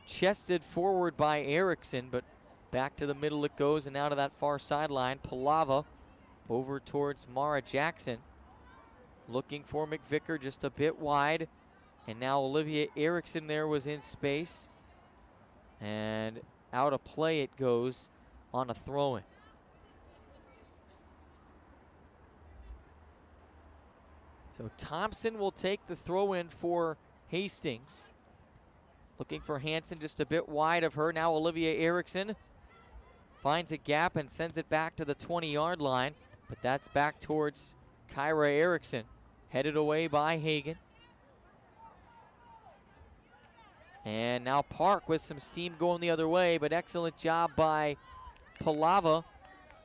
chested forward by Erickson, but back to the middle it goes, and out to that far sideline. Palava over towards Mara Jackson. Looking for McVicker just a bit wide. And now Olivia Erickson there was in space. And out of play it goes on a throw-in. So Thompson will take the throw-in for Hastings. Looking for Hansen just a bit wide of her. Now Olivia Erickson finds a gap and sends it back to the 20-yard line. But that's back towards Kyra Erickson. Headed away by Hagan. And now Park with some steam going the other way, but excellent job by Palava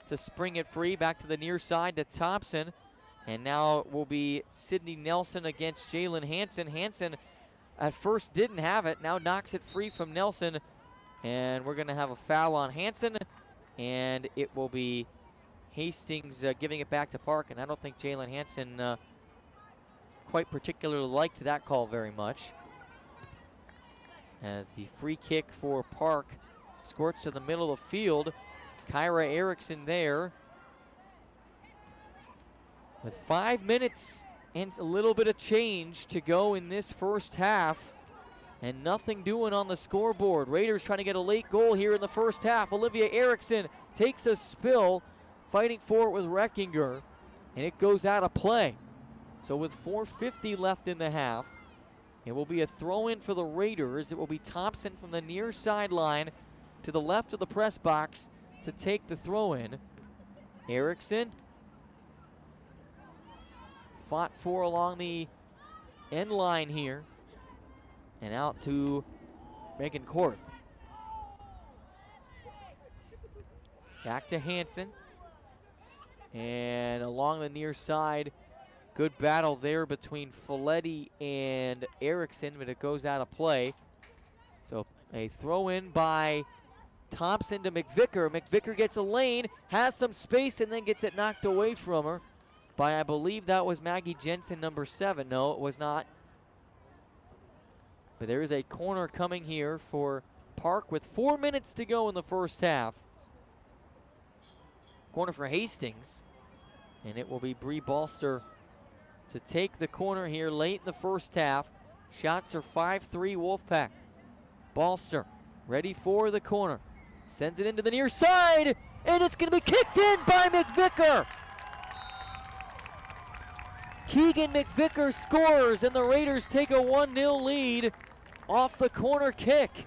to spring it free back to the near side to Thompson. And now it will be Sydney Nelson against Jalen Hansen. Hansen at first didn't have it, now knocks it free from Nelson. And we're going to have a foul on Hansen, and it will be Hastings giving it back to Park. And I don't think Jalen Hansen quite particularly liked that call very much, as the free kick for Park squirts to the middle of the field. Kyra Erickson there with 5 minutes and a little bit of change to go in this first half, and nothing doing on the scoreboard. Raiders trying to get a late goal here in the first half. Olivia Erickson takes a spill, fighting for it with Reckinger, and it goes out of play. So with 4:50 left in the half, it will be a throw-in for the Raiders. It will be Thompson from the near sideline to the left of the press box to take the throw-in. Erickson fought for along the end line here, and out to Megan Korth. Back to Hansen, and along the near side, good battle there between Folletti and Erickson, but it goes out of play. So a throw-in by Thompson to McVicker. McVicker gets a lane, has some space, and then gets it knocked away from her by, I believe that was Maggie Jensen, number 7. No, it was not. But there is a corner coming here for Park with 4 minutes to go in the first half. Corner for Hastings, and it will be Bree Balster to take the corner here late in the first half. Shots are 5-3 Wolfpack. Balster ready for the corner. Sends it into the near side, and it's going to be kicked in by McVicker. Keegan McVicker scores, and the Raiders take a 1-0 lead off the corner kick.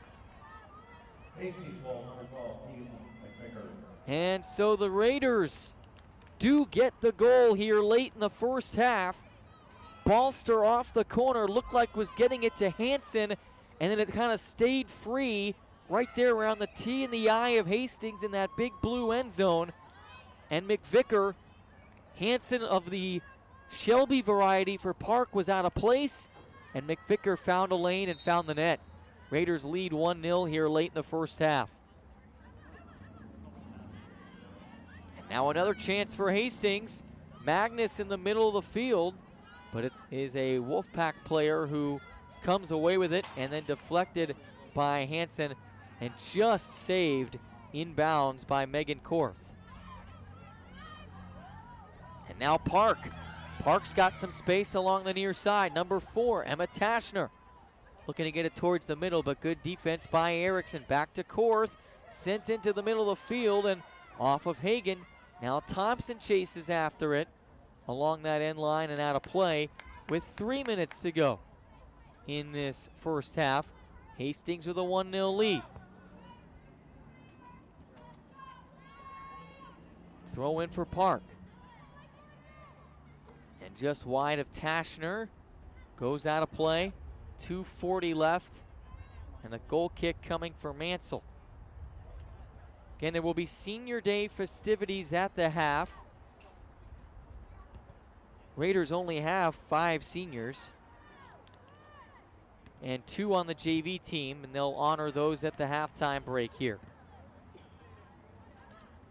Hastings ball, number 12, Keegan McVicker. And so the Raiders do get the goal here late in the first half. Balster off the corner, looked like was getting it to Hansen, and then it kind of stayed free right there around the T and the I of Hastings in that big blue end zone. And McVicker, Hansen of the Shelby variety for Park, was out of place, and McVicker found a lane and found the net. Raiders lead 1-0 here late in the first half. And now another chance for Hastings. Magnus in the middle of the field, but it is a Wolfpack player who comes away with it and then deflected by Hansen and just saved inbounds by Megan Korth. And now Park. Park's got some space along the near side. Number 4, Emma Tashner. Looking to get it towards the middle, but good defense by Erickson. Back to Korth. Sent into the middle of the field and off of Hagan. Now Thompson chases after it along that end line and out of play with 3 minutes to go in this first half. Hastings with a 1-0 lead. Throw in for Park. And just wide of Tashner. Goes out of play. 2:40 left. And a goal kick coming for Mansell. Again, there will be senior day festivities at the half. Raiders only have 5 seniors and 2 on the JV team, and they'll honor those at the halftime break here.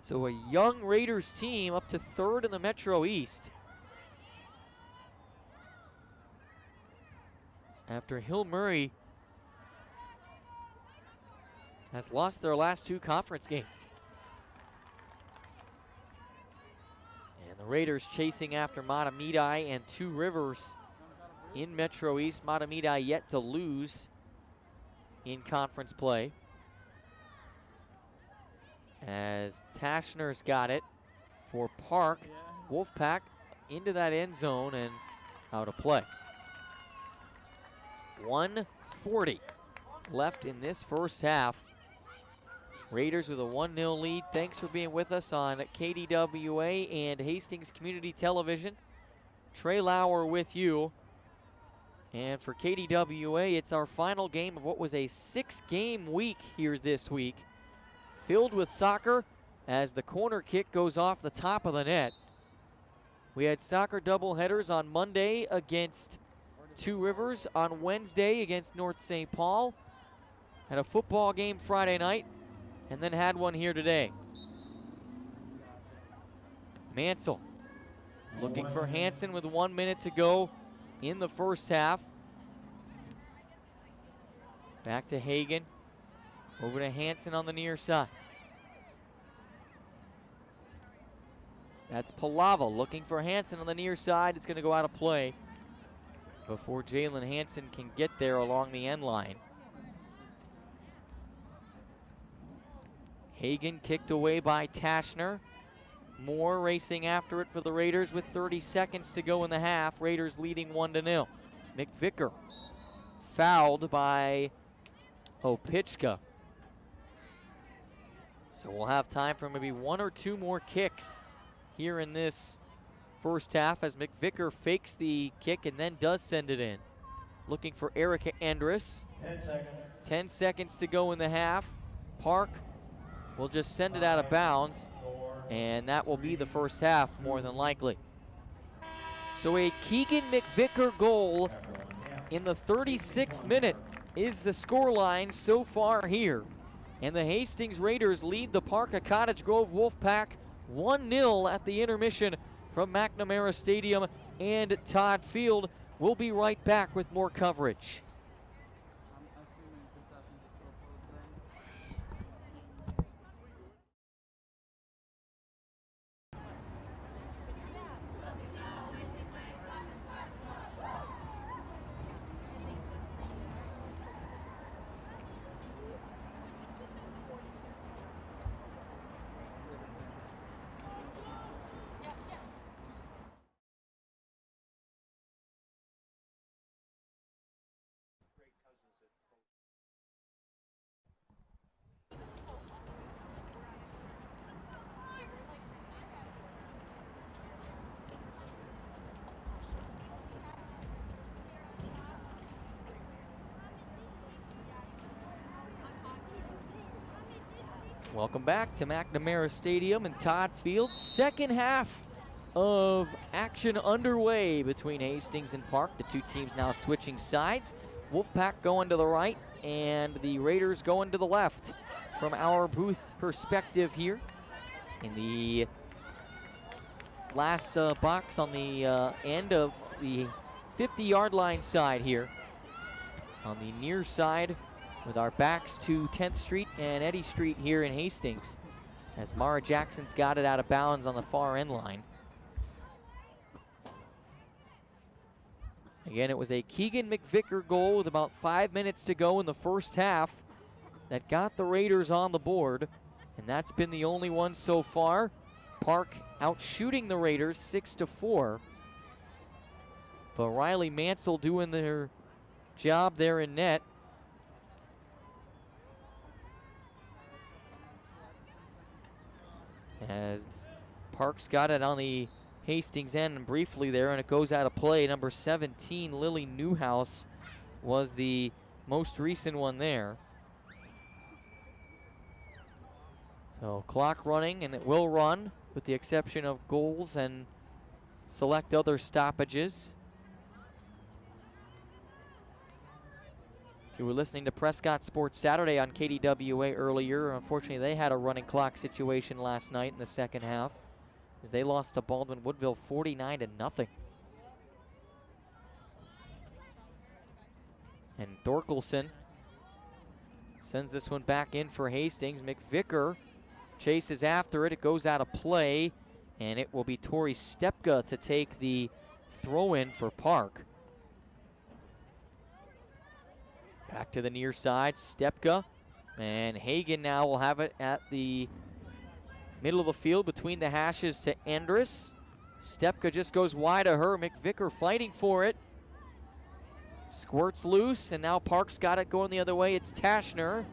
So a young Raiders team up to 3rd in the Metro East. After Hill Murray has lost their last 2 conference games. And the Raiders chasing after Matamidi and Two Rivers in Metro East. Matamidi yet to lose in conference play. As Tashner's got it for Park. Wolfpack into that end zone and out of play. 1:40 left in this first half. Raiders with a 1-0 lead. Thanks for being with us on KDWA and Hastings Community Television. Trey Lauer with you. And for KDWA, it's our final game of what was a 6-game week here this week, filled with soccer as the corner kick goes off the top of the net. We had soccer doubleheaders on Monday against Two Rivers, on Wednesday against North St. Paul, had a football game Friday night, and then had one here today. Mansell looking for Hansen with 1 minute to go in the first half. Back to Hagan. Over to Hansen on the near side. That's Palava looking for Hansen on the near side. It's going to go out of play before Jalen Hansen can get there along the end line. Hagan kicked away by Tashner. Moore racing after it for the Raiders with 30 seconds to go in the half. Raiders leading 1-0. McVicker fouled by Opichka. So we'll have time for maybe 1 or 2 more kicks here in this first half as McVicker fakes the kick and then does send it in. Looking for Erica Andrus. 10 seconds. 10 seconds to go in the half. Park will just send it out of bounds, and that will be the first half more than likely. So a Keegan McVicker goal in the 36th minute is the scoreline so far here. And the Hastings Raiders lead the Park of Cottage Grove Wolfpack 1-0 at the intermission from McNamara Stadium and Todd Field. We'll be right back with more coverage. Welcome back to McNamara Stadium and Todd Field. Second half of action underway between Hastings and Park. The two teams now switching sides. Wolfpack going to the right and the Raiders going to the left. From our booth perspective here in the last box on the end of the 50-yard line side here. On the near side with our backs to 10th Street and Eddy Street here in Hastings, as Mara Jackson's got it out of bounds on the far end line. Again, it was a Keegan McVicker goal with about 5 minutes to go in the first half that got the Raiders on the board, and that's been the only one so far. Park out shooting the Raiders 6-4. But Riley Mansell doing their job there in net. As Park's got it on the Hastings end and briefly there, and it goes out of play. Number 17, Lily Newhouse, was the most recent one there. So clock running, and it will run with the exception of goals and select other stoppages. If you were listening to Prescott Sports Saturday on KDWA earlier, unfortunately they had a running clock situation last night in the second half as they lost to Baldwin Woodville 49-0. And Thorkelson sends this one back in for Hastings. McVicker chases after it. It goes out of play, And it will be Tori Stepka to take the throw-in for Park. Back to the near side, Stepka. And Hagen now will have it at the middle of the field between the hashes to Andrus. Stepka just goes wide of her. McVicker fighting for it. Squirts loose, and now Park's got it going the other way. It's Tashner.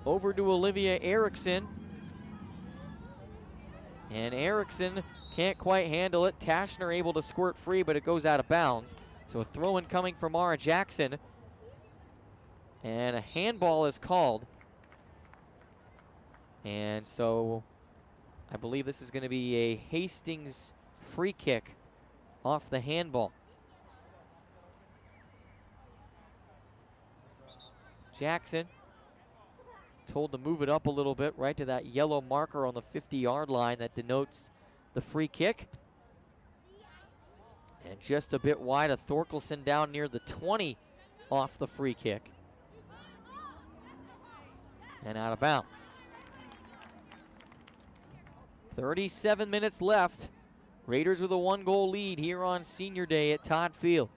Over to Olivia Erickson. And Erickson can't quite handle it. Tashner able to squirt free, but it goes out of bounds. So a throw-in coming from Mara Jackson. And a handball is called. And so I believe this is going to be a Hastings free kick off the handball. Jackson told to move it up a little bit, right to that yellow marker on the 50-yard line that denotes the free kick. And just a bit wide of Thorkelson down near the 20 off the free kick. And out of bounds. 37 minutes left. Raiders with a 1-goal lead here on Senior Day at Todd Field.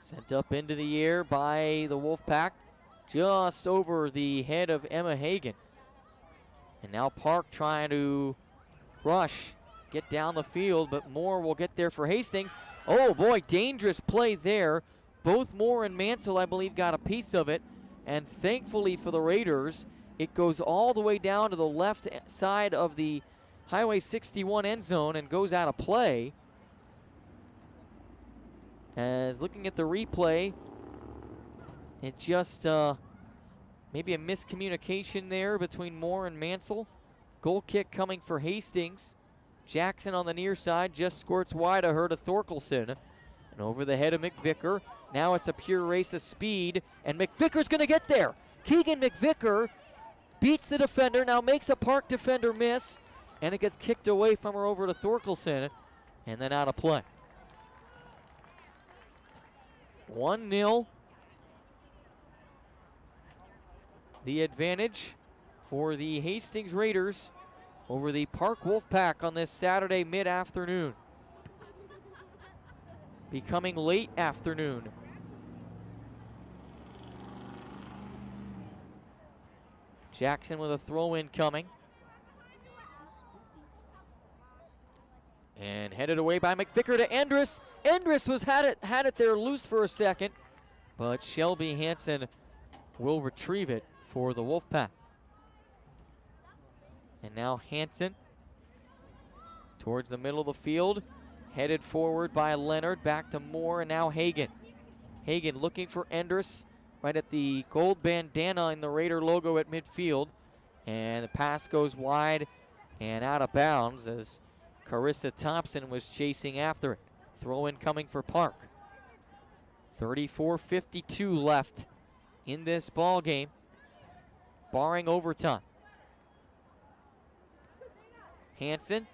Sent up into the air by the Wolfpack, just over the head of Emma Hagen. And now Park trying to rush, get down the field, but Moore will get there for Hastings. Oh boy, dangerous play there. Both Moore and Mansell, I believe, got a piece of it. And thankfully for the Raiders, it goes all the way down to the left side of the Highway 61 end zone and goes out of play. As looking at the replay, it just maybe a miscommunication there between Moore and Mansell. Goal kick coming for Hastings. Jackson on the near side just squirts wide of her to Thorkelson. And over the head of McVicker. Now it's a pure race of speed, and McVicker's going to get there. Keegan McVicker beats the defender, now makes a Park defender miss, and it gets kicked away from her over to Thorkelson, and then out of play. 1-0. The advantage for the Hastings Raiders over the Park Wolfpack on this Saturday mid-afternoon. Becoming late afternoon. Jackson with a throw-in coming. And headed away by McVicker to Andrus. Andrus had it there loose for a second, but Shelby Hansen will retrieve it for the Wolfpack. And now Hansen towards the middle of the field, headed forward by Leonard, back to Moore, and now Hagen. Hagen looking for Andrus right at the gold bandana in the Raider logo at midfield. And the pass goes wide and out of bounds as Carissa Thompson was chasing after it. Throw-in coming for Park. 34:52 left in this ball game, barring overtime. Hansen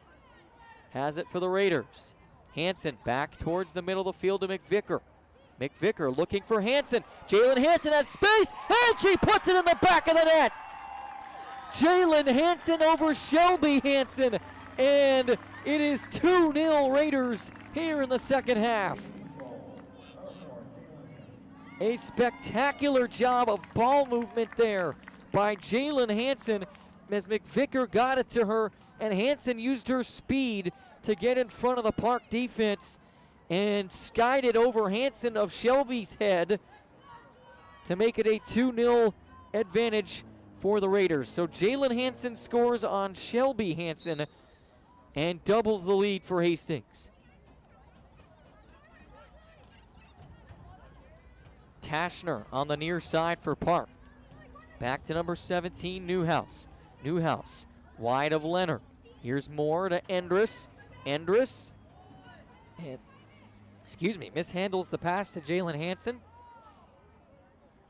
has it for the Raiders. Hansen back towards the middle of the field to McVicker. McVicker looking for Hansen. Jalen Hansen has space, and she puts it in the back of the net. Jalen Hansen over Shelby Hansen, and it is 2-0 Raiders here in the second half. A spectacular job of ball movement there by Jalen Hansen as McVicker got it to her, and Hansen used her speed to get in front of the Park defense and skied it over Hansen of Shelby's head to make it a 2-0 advantage for the Raiders. So Jalen Hansen scores on Shelby Hansen and doubles the lead for Hastings. Tashner on the near side for Park. Back to number 17, Newhouse. Newhouse wide of Leonard. Here's Moore to Andrus. Andrus, and, mishandles the pass to Jalen Hansen.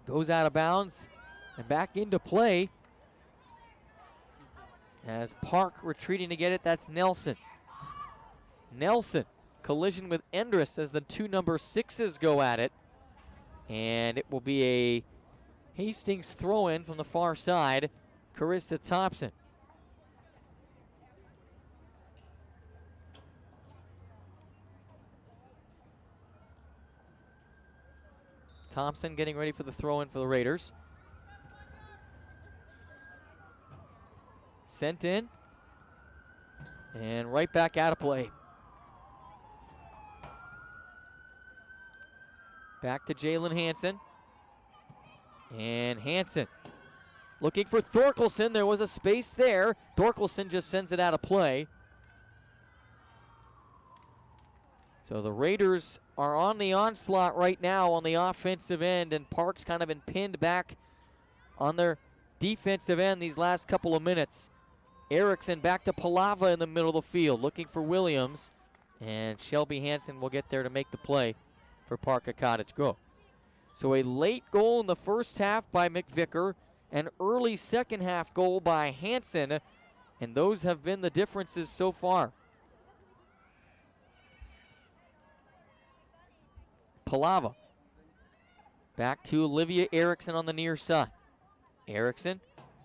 Goes out of bounds and back into play as Park retreating to get it. That's Nelson. Nelson collision with Andrus as the two number 6s go at it. And it will be a Hastings throw-in from the far side. Carissa Thompson. Thompson getting ready for the throw-in for the Raiders. Sent in. And right back out of play. Back to Jalen Hansen. And Hansen looking for Thorkelson. There was a space there. Thorkelson just sends it out of play. So the Raiders are on the onslaught right now on the offensive end, and Park's kind of been pinned back on their defensive end these last couple of minutes. Erickson back to Palava in the middle of the field, looking for Williams, and Shelby Hansen will get there to make the play for Park at Cottage Grove. So a late goal in the first half by McVicker, an early second half goal by Hansen, and those have been the differences so far. Palava back to Olivia Erickson on the near side. Erickson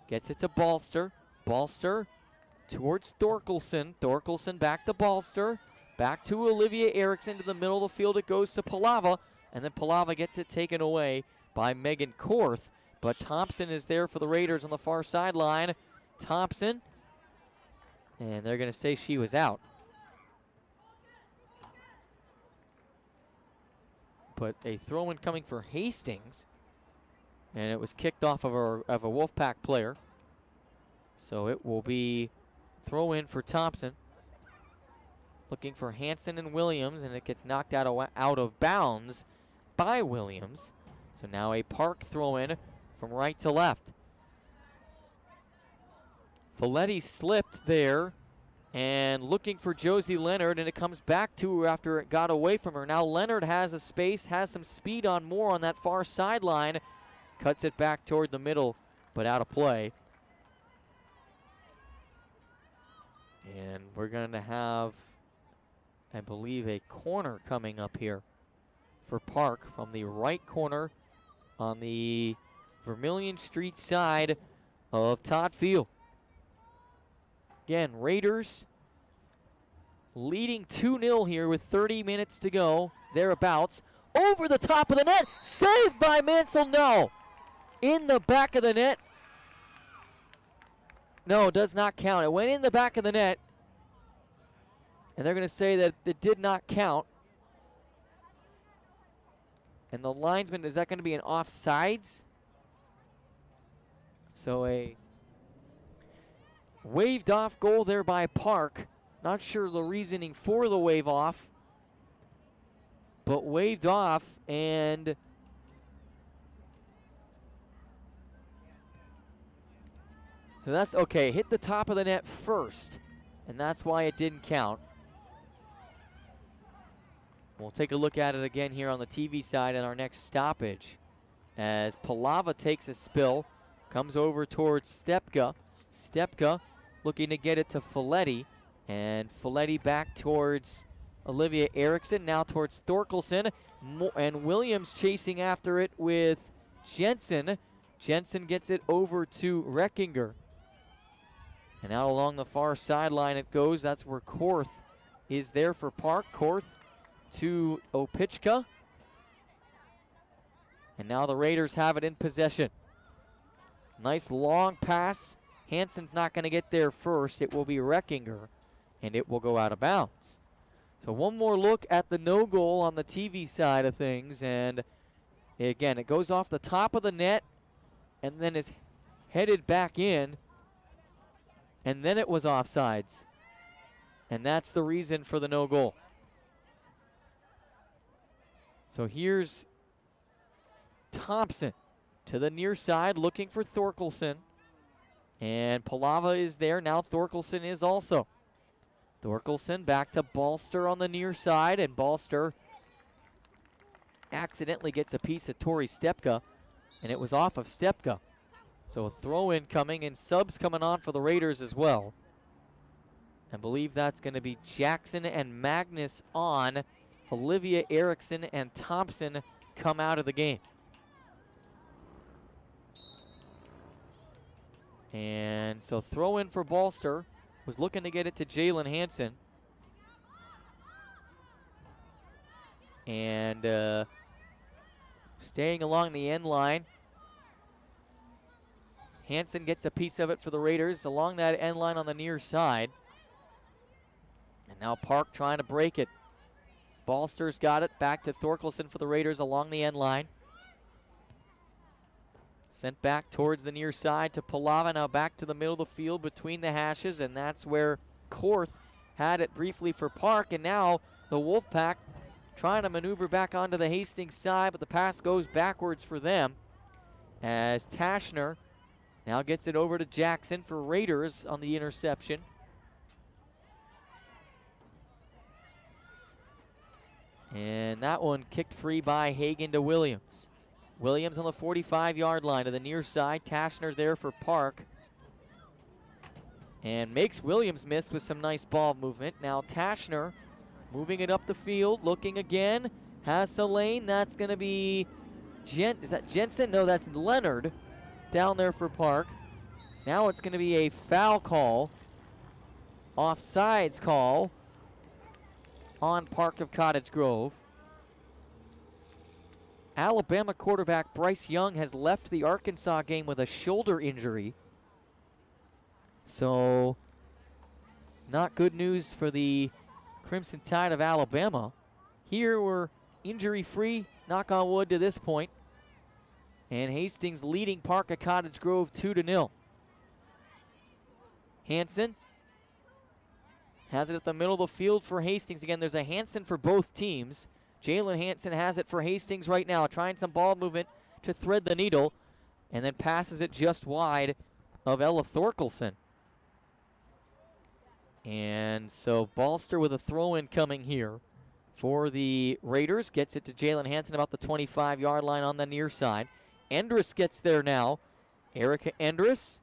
gets it to Balster. Balster towards Thorkelson. Thorkelson back to Balster. Back to Olivia Erickson to the middle of the field. It goes to Palava. And then Palava gets it taken away by Megan Korth. But Thompson is there for the Raiders on the far sideline. Thompson. And they're going to say she was out. But a throw-in coming for Hastings. And it was kicked off of a Wolfpack player. So it will be throw-in for Thompson. Looking for Hansen and Williams, and it gets knocked out of bounds by Williams. So now a Park throw-in from right to left. Folletti slipped there, and looking for Josie Leonard, and it comes back to her after it got away from her. Now Leonard has a space, has some speed on more on that far sideline. Cuts it back toward the middle, but out of play. And we're going to have, I believe, a corner coming up here for Park from the right corner on the Vermilion Street side of Todd Field. Again, Raiders leading 2-0 here with 30 minutes to go, thereabouts. Over the top of the net, saved by Mansell, no. In the back of the net. No, it does not count. It went in the back of the net. And they're going to say that it did not count. And the linesman, is that going to be an offsides? So a waved off goal there by Park. Not sure the reasoning for the wave off. But waved off, and so that's okay. Hit the top of the net first, and that's why it didn't count. We'll take a look at it again here on the TV side in our next stoppage as Palava takes a spill, comes over towards Stepka. Stepka looking to get it to Folletti, and Folletti back towards Olivia Erickson, now towards Thorkelson, and Williams chasing after it with Jensen. Jensen gets it over to Reckinger. And out along the far sideline it goes. That's where Korth is there for Park. Korth to Opichka. And now the Raiders have it in possession. Nice long pass. Hansen's not going to get there first. It will be Reckinger, and it will go out of bounds. So one more look at the no goal on the TV side of things, and again, it goes off the top of the net and then is headed back in, and then it was offsides. And that's the reason for the no goal. So here's Thompson to the near side looking for Thorkelson. And Palava is there. Now Thorkelson is also. Thorkelson back to Balster on the near side, and Balster accidentally gets a piece of Tori Stepka, and it was off of Stepka. So a throw-in coming, and subs coming on for the Raiders as well. I believe that's going to be Jackson and Magnus on. Olivia Erickson and Thompson come out of the game. And so throw-in for Balster. Was looking to get it to Jalen Hansen. And staying along the end line. Hansen gets a piece of it for the Raiders along that end line on the near side. And now Park trying to break it. Balster's got it. Back to Thorkelson for the Raiders along the end line. Sent back towards the near side to Palava. Now back to the middle of the field between the hashes. And that's where Korth had it briefly for Park. And now the Wolfpack trying to maneuver back onto the Hastings side. But the pass goes backwards for them. As Tashner now gets it over to Jackson for Raiders on the interception. And that one kicked free by Hagan to Williams. Williams on the 45-yard line to the near side. Tashner there for Park. And makes Williams miss with some nice ball movement. Now Tashner moving it up the field, looking again. Has a lane. That's going to be, is that Jensen? No, that's Leonard down there for Park. Now it's going to be a foul call. Offsides call on Park of Cottage Grove. Alabama quarterback Bryce Young has left the Arkansas game with a shoulder injury. So, not good news for the Crimson Tide of Alabama. Here we're injury-free, knock on wood to this point. And Hastings leading Park of Cottage Grove 2-0. Hansen has it at the middle of the field for Hastings. Again, there's a Hansen for both teams. Jalen Hansen has it for Hastings right now, trying some ball movement to thread the needle, and then passes it just wide of Ella Thorkelson. And so Balster with a throw-in coming here for the Raiders. Gets it to Jalen Hansen about the 25-yard line on the near side. Endress gets there now. Erica Endress,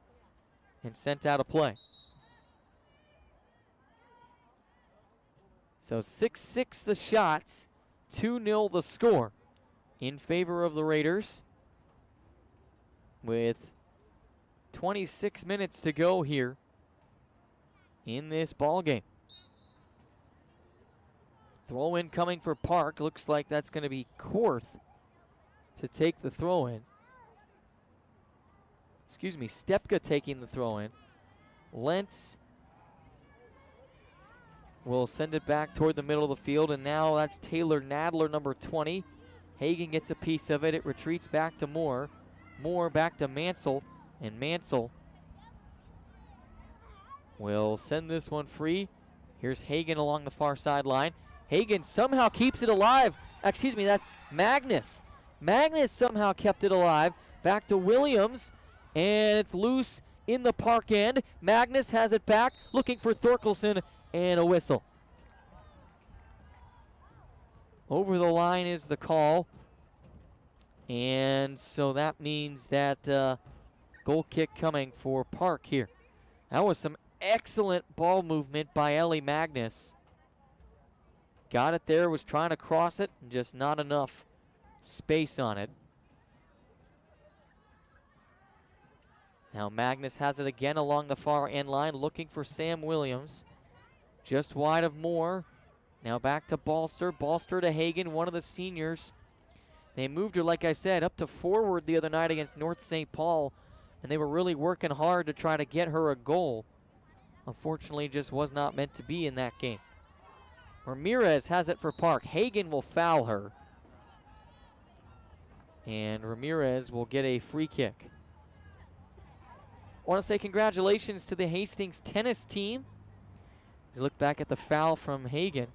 and sent out of play. So 6-6 the shots, 2-0 the score in favor of the Raiders with 26 minutes to go here in this ball game. Throw in coming for Park. Looks like that's going to be Korth to take the throw in. Excuse me, Stepka taking the throw in. Lentz will send it back toward the middle of the field, and now that's Taylor Nadler, number 20. Hagan gets a piece of it. It retreats back to Moore. Moore back to Mansell, and Mansell will send this one free. Here's Hagan along the far sideline. Hagan somehow keeps it alive. Excuse me, that's Magnus. Magnus somehow kept it alive. Back to Williams, and it's loose in the Park end. Magnus has it back, looking for Thorkelson, and a whistle. Over the line is the call. And so that means that goal kick coming for Park here. That was some excellent ball movement by Ellie Magnus. Got it there, was trying to cross it, and just not enough space on it. Now Magnus has it again along the far end line, looking for Sam Williams. Just wide of Moore. Now back to Balster. Balster to Hagan, one of the seniors. They moved her, like I said, up to forward the other night against North St. Paul, and they were really working hard to try to get her a goal. Unfortunately, just was not meant to be in that game. Ramirez has it for Park. Hagan will foul her. And Ramirez will get a free kick. I want to say congratulations to the Hastings tennis team. As you look back at the foul from Hagan,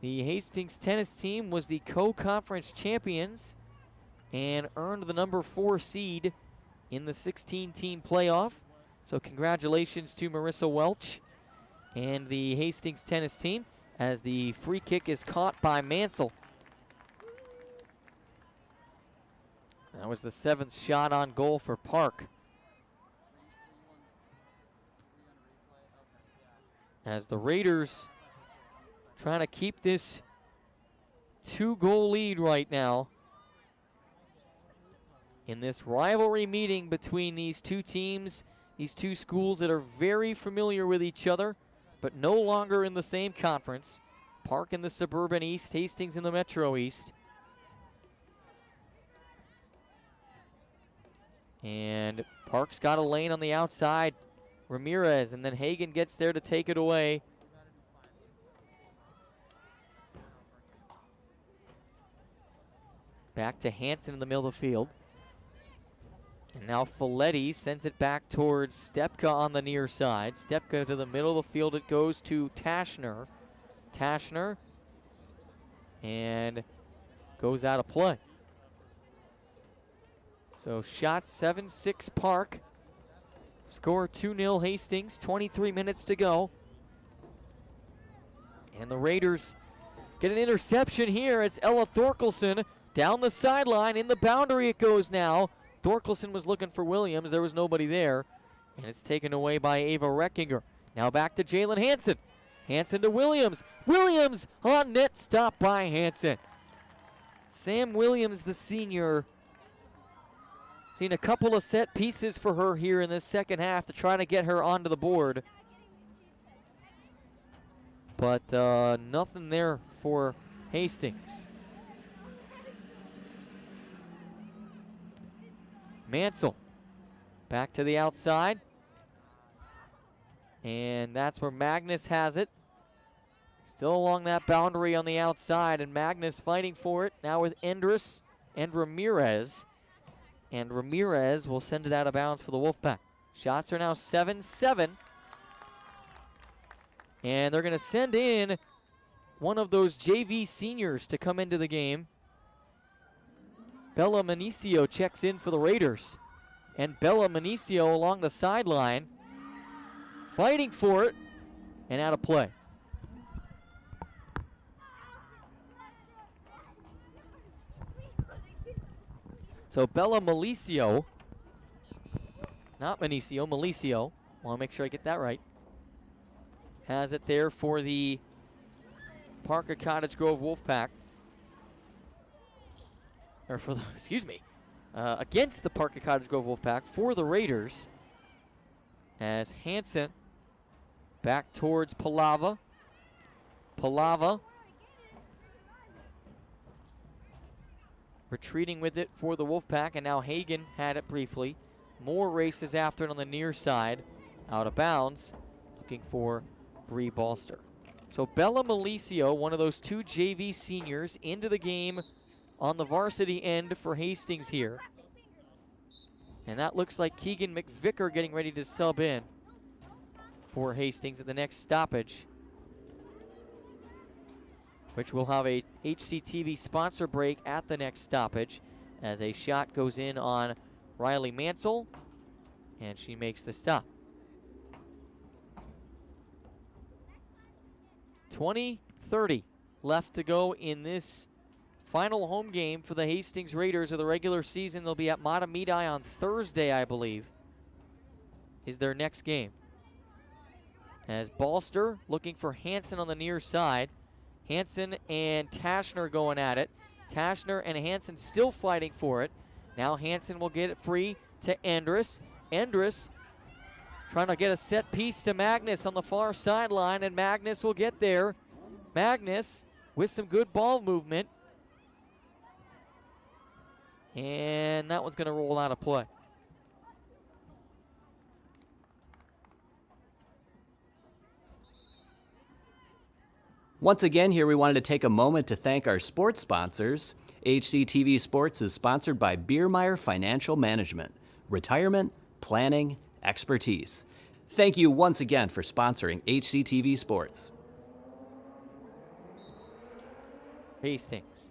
the Hastings tennis team was the co-conference champions and earned the number 4 seed in the 16-team playoff. So congratulations to Marissa Welch and the Hastings tennis team as the free kick is caught by Mansell. That was the 7th shot on goal for Park. As the Raiders trying to keep this 2-goal lead right now in this rivalry meeting between these two teams, these two schools that are very familiar with each other, but no longer in the same conference. Park in the Suburban East, Hastings in the Metro East. And Park's got a lane on the outside. Ramirez, and then Hagan gets there to take it away. Back to Hansen in the middle of the field. And now Folletti sends it back towards Stepka on the near side. Stepka to the middle of the field. It goes to Tashner. Tashner. And goes out of play. So shot 7-6 Park. Score 2-0 Hastings. 23 minutes to go. And the Raiders get an interception here. It's Ella Thorkelson down the sideline. In the boundary it goes now. Thorkelson was looking for Williams. There was nobody there. And it's taken away by Ava Reckinger. Now back to Jalen Hansen. Hansen to Williams. Williams on net, stop by Hansen. Sam Williams, the senior. Seen a couple of set pieces for her here in this second half to try to get her onto the board. But nothing there for Hastings. Mansell back to the outside. And that's where Magnus has it. Still along that boundary on the outside, and Magnus fighting for it now with Endress and Ramirez. And Ramirez will send it out of bounds for the Wolfpack. Shots are now 7-7. And they're going to send in one of those JV seniors to come into the game. Bella Manicio checks in for the Raiders. And Bella Manicio along the sideline, fighting for it, and out of play. So Bella Malicio, not Manicio, Malicio, want to make sure I get that right, has it there for the Parker Cottage Grove Wolfpack. Or for the, excuse me, against the Parker Cottage Grove Wolfpack for the Raiders. As Hansen back towards Palava. Palava retreating with it for the Wolfpack, and now Hagan had it briefly. More races after it on the near side. Out of bounds, looking for Bree Balster. So Bella Malicio, one of those two JV seniors, into the game on the varsity end for Hastings here. And that looks like Keegan McVicker getting ready to sub in for Hastings at the next stoppage, which will have a HCTV sponsor break at the next stoppage as a shot goes in on Riley Mansell, and she makes the stop. 20:30 left to go in this final home game for the Hastings Raiders of the regular season. They'll be at Matamidi on Thursday, I believe, is their next game. As Balster looking for Hansen on the near side. Hansen and Tashner going at it. Tashner and Hansen still fighting for it. Now Hansen will get it free to Endress. Endress trying to get a set piece to Magnus on the far sideline, and Magnus will get there. Magnus with some good ball movement. And that one's going to roll out of play. Once again, here we wanted to take a moment to thank our sports sponsors. HCTV Sports is sponsored by Biermeyer Financial Management, retirement, planning, expertise. Thank you once again for sponsoring HCTV Sports. Hastings.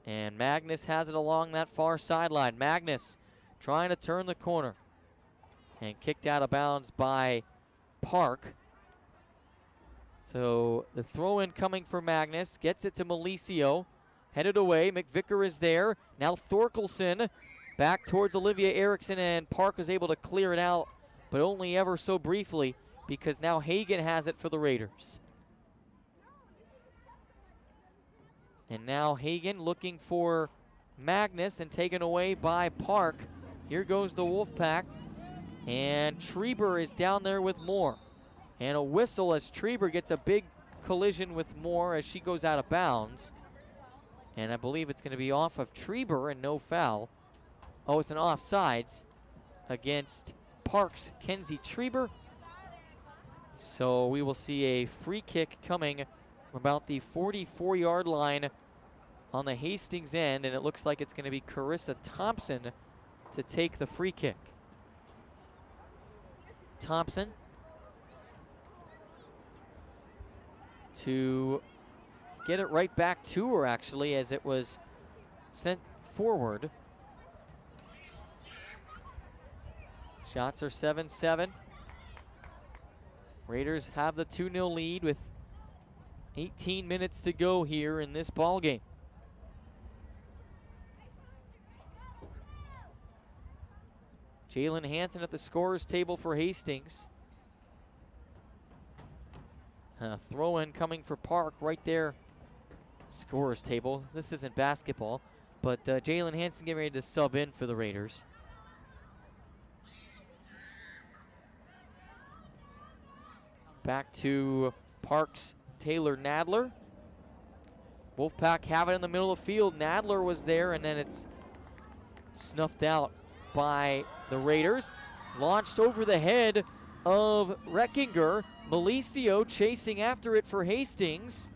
And Magnus has it along that far sideline. Magnus trying to turn the corner. And kicked out of bounds by Park. So the throw-in coming for Magnus. Gets it to Malicio. Headed away. McVicker is there. Now Thorkelson back towards Olivia Erickson, and Park was able to clear it out, but only ever so briefly because now Hagan has it for the Raiders. And now Hagan looking for Magnus and taken away by Park. Here goes the Wolfpack. And Treber is down there with Moore. And a whistle as Treber gets a big collision with Moore as she goes out of bounds. And I believe it's going to be off of Treber and no foul. Oh, it's an offsides against Parks Kenzie Treber. So we will see a free kick coming from about the 44-yard line on the Hastings end, and it looks like it's going to be Carissa Thompson to take the free kick. Thompson to get it right back to her, actually, as it was sent forward. Shots are 7-7. Raiders have the 2-0 lead with 18 minutes to go here in this ball game. Jalen Hansen at the scorer's table for Hastings. Throw in coming for Park right there. Scorer's table. This isn't basketball, but Jalen Hansen getting ready to sub in for the Raiders. Back to Parks Taylor Nadler. Wolfpack have it in the middle of the field. Nadler was there, and then it's snuffed out by the Raiders. Launched over the head of Reckinger. Malicio chasing after it for Hastings.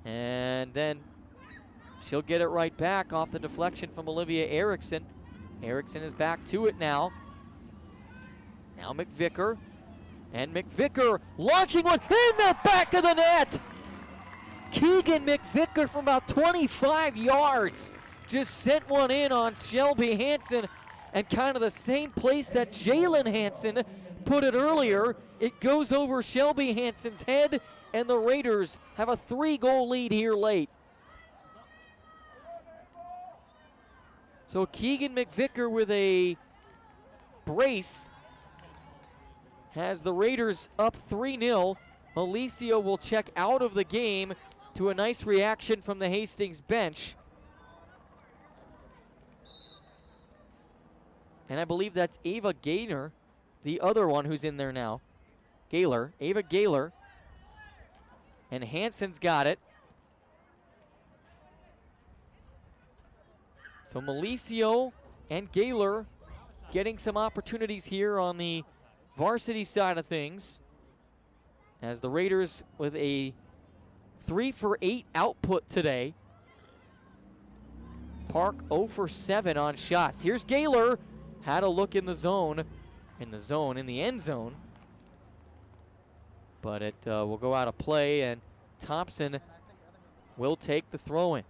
And then she'll get it right back off the deflection from Olivia Erickson. Erickson is back to it now. Now McVicker. And McVicker launching one in the back of the net. Keegan McVicker from about 25 yards just sent one in on Shelby Hansen, and kind of the same place that Jalen Hansen put it earlier. It goes over Shelby Hansen's head, and the Raiders have a 3-goal lead here late. So Keegan McVicker with a brace has the Raiders up 3-0. Malicio will check out of the game to a nice reaction from the Hastings bench. And I believe that's Ava Gaynor, the other one who's in there now. Gaylor, Ava Gaylor. And Hansen's got it. So Malicio and Gaylor getting some opportunities here on the varsity side of things, as the Raiders with a 3 for 8 output today. Park 0 for 7 on shots. Here's Gaylor. Had a look in the end zone. But it will go out of play, and Thompson will take the throw in.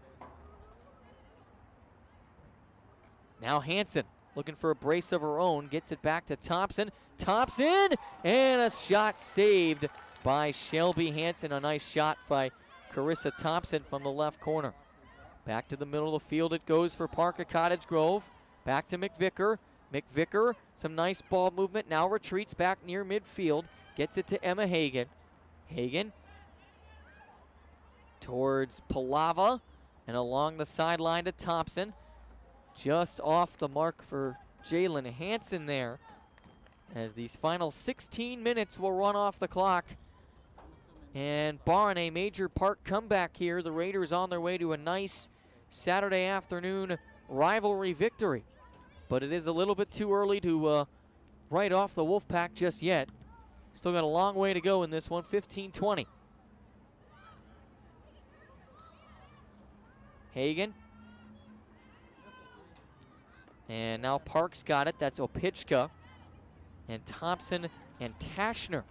Now Hansen looking for a brace of her own, gets it back to Thompson. Thompson, and a shot saved by Shelby Hansen. A nice shot by Carissa Thompson from the left corner. Back to the middle of the field it goes for Parker Cottage Grove. Back to McVicker. McVicker, some nice ball movement, now retreats back near midfield. Gets it to Emma Hagan. Hagan towards Palava and along the sideline to Thompson. Just off the mark for Jalen Hansen there, as these final 16 minutes will run off the clock. And barring a major Park comeback here, the Raiders on their way to a nice Saturday afternoon rivalry victory. But it is a little bit too early to write off the Wolfpack just yet. Still got a long way to go in this one, 15-20. Hagan. And now Park's got it. That's Opichka. And Thompson and Tashner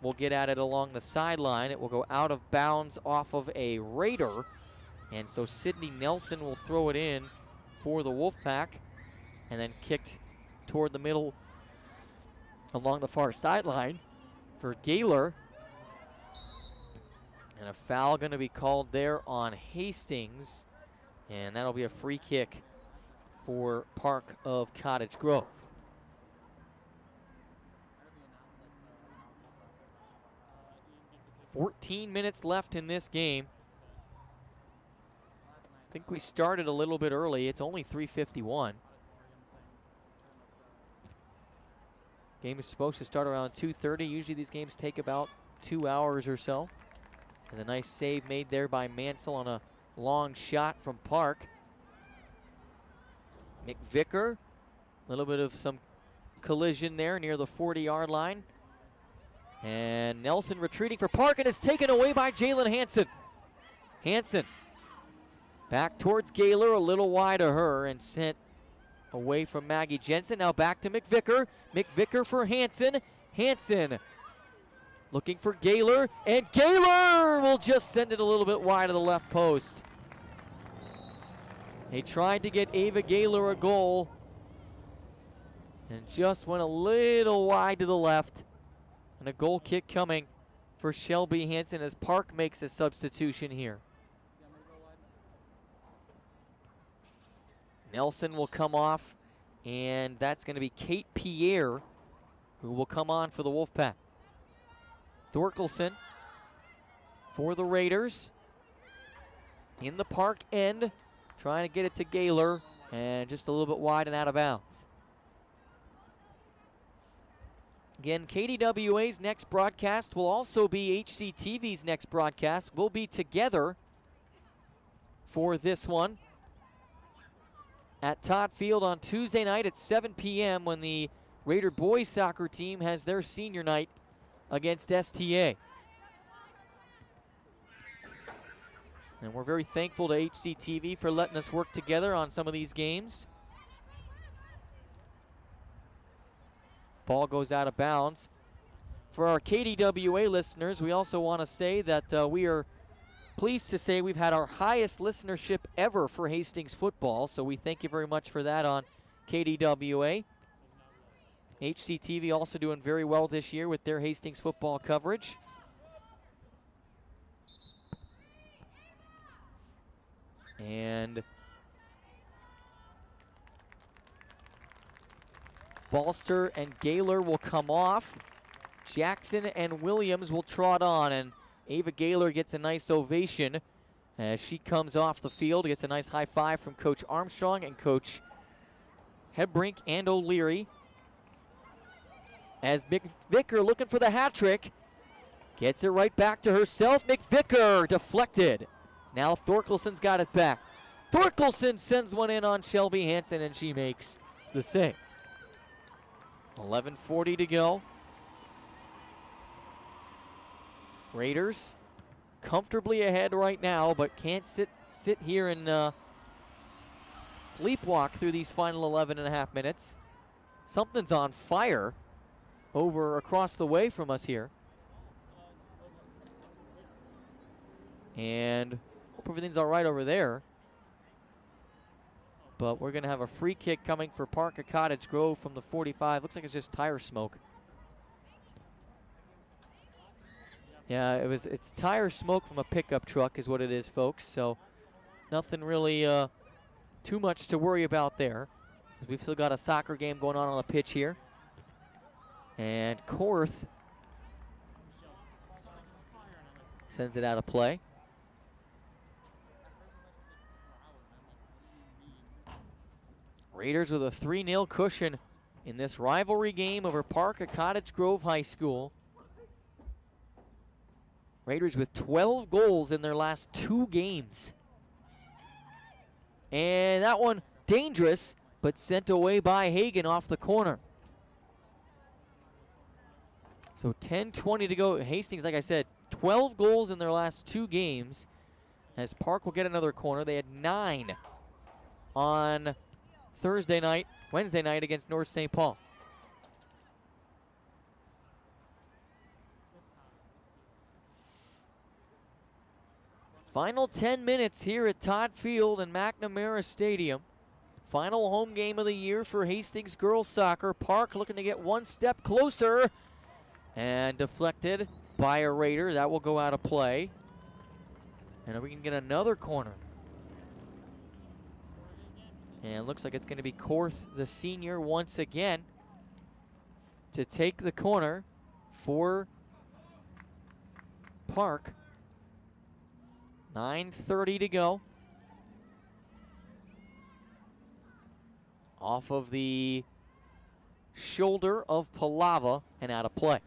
will get at it along the sideline. It will go out of bounds off of a Raider. And so Sydney Nelson will throw it in for the Wolfpack. And then kicked toward the middle along the far sideline for Gaylor. And a foul going to be called there on Hastings. And that'll be a free kick for Park of Cottage Grove. $14 minutes left in this game. I think we started a little bit early. It's only 3:51. Game is supposed to start around 2:30. Usually these games take about 2 hours or so. There's a nice save made there by Mansell on a long shot from Park. McVicker, a little bit of some collision there near the 40-yard line. And Nelson retreating for Park, and it's taken away by Jalen Hansen. Hansen back towards Gaylor, a little wide of her, and sent away from Maggie Jensen. Now back to McVicker. McVicker for Hansen. Hansen looking for Gaylor, and Gaylor will just send it a little bit wide of the left post. They tried to get Ava Gaylor a goal, and just went a little wide to the left. And a goal kick coming for Shelby Hansen as Park makes a substitution here. Nelson will come off, and that's going to be Kate Pierre who will come on for the Wolfpack. Thorkelson for the Raiders. In the Park end, trying to get it to Gaylor, and just a little bit wide and out of bounds. Again, KDWA's next broadcast will also be HCTV's next broadcast. We'll be together for this one at Todd Field on Tuesday night at 7 p.m. when the Raider boys soccer team has their senior night against STA. And we're very thankful to HCTV for letting us work together on some of these games. Ball goes out of bounds. For our KDWA listeners, we also want to say that we are pleased to say we've had our highest listenership ever for Hastings football, so we thank you very much for that on KDWA. HCTV also doing very well this year with their Hastings football coverage. And Balster and Gaylor will come off. Jackson and Williams will trot on, and Ava Gaylor gets a nice ovation as she comes off the field, gets a nice high five from Coach Armstrong and Coach Hebbrink and O'Leary. As McVicker looking for the hat trick, gets it right back to herself. McVicker deflected. Now Thorkelson's got it back. Thorkelson sends one in on Shelby Hansen, and she makes the save. 11:40 to go. Raiders comfortably ahead right now, but can't sit here and sleepwalk through these final 11 and a half minutes. Something's on fire over across the way from us here. And hope everything's all right over there. But we're going to have a free kick coming for Park of Cottage Grove from the 45. Looks like it's just tire smoke. Yeah, it's tire smoke from a pickup truck is what it is, folks. So nothing really too much to worry about there. We've still got a soccer game going on the pitch here. And Korth sends it out of play. Raiders with a 3-0 cushion in this rivalry game over Park of Cottage Grove High School. Raiders with 12 goals in their last 2 games. And that one dangerous, but sent away by Hagan off the corner. So 10:20 to go. Hastings, like I said, 12 goals in their last 2 games. As Park will get another corner. They had 9 on Wednesday night against North St. Paul. Final 10 minutes here at Todd Field and McNamara Stadium. Final home game of the year for Hastings girls soccer. Park looking to get one step closer, and deflected by a Raider. That will go out of play. And we can get another corner. And it looks like it's going to be Korth, the senior, once again to take the corner for Park. 9:30 to go. Off of the shoulder of Palava and out of play.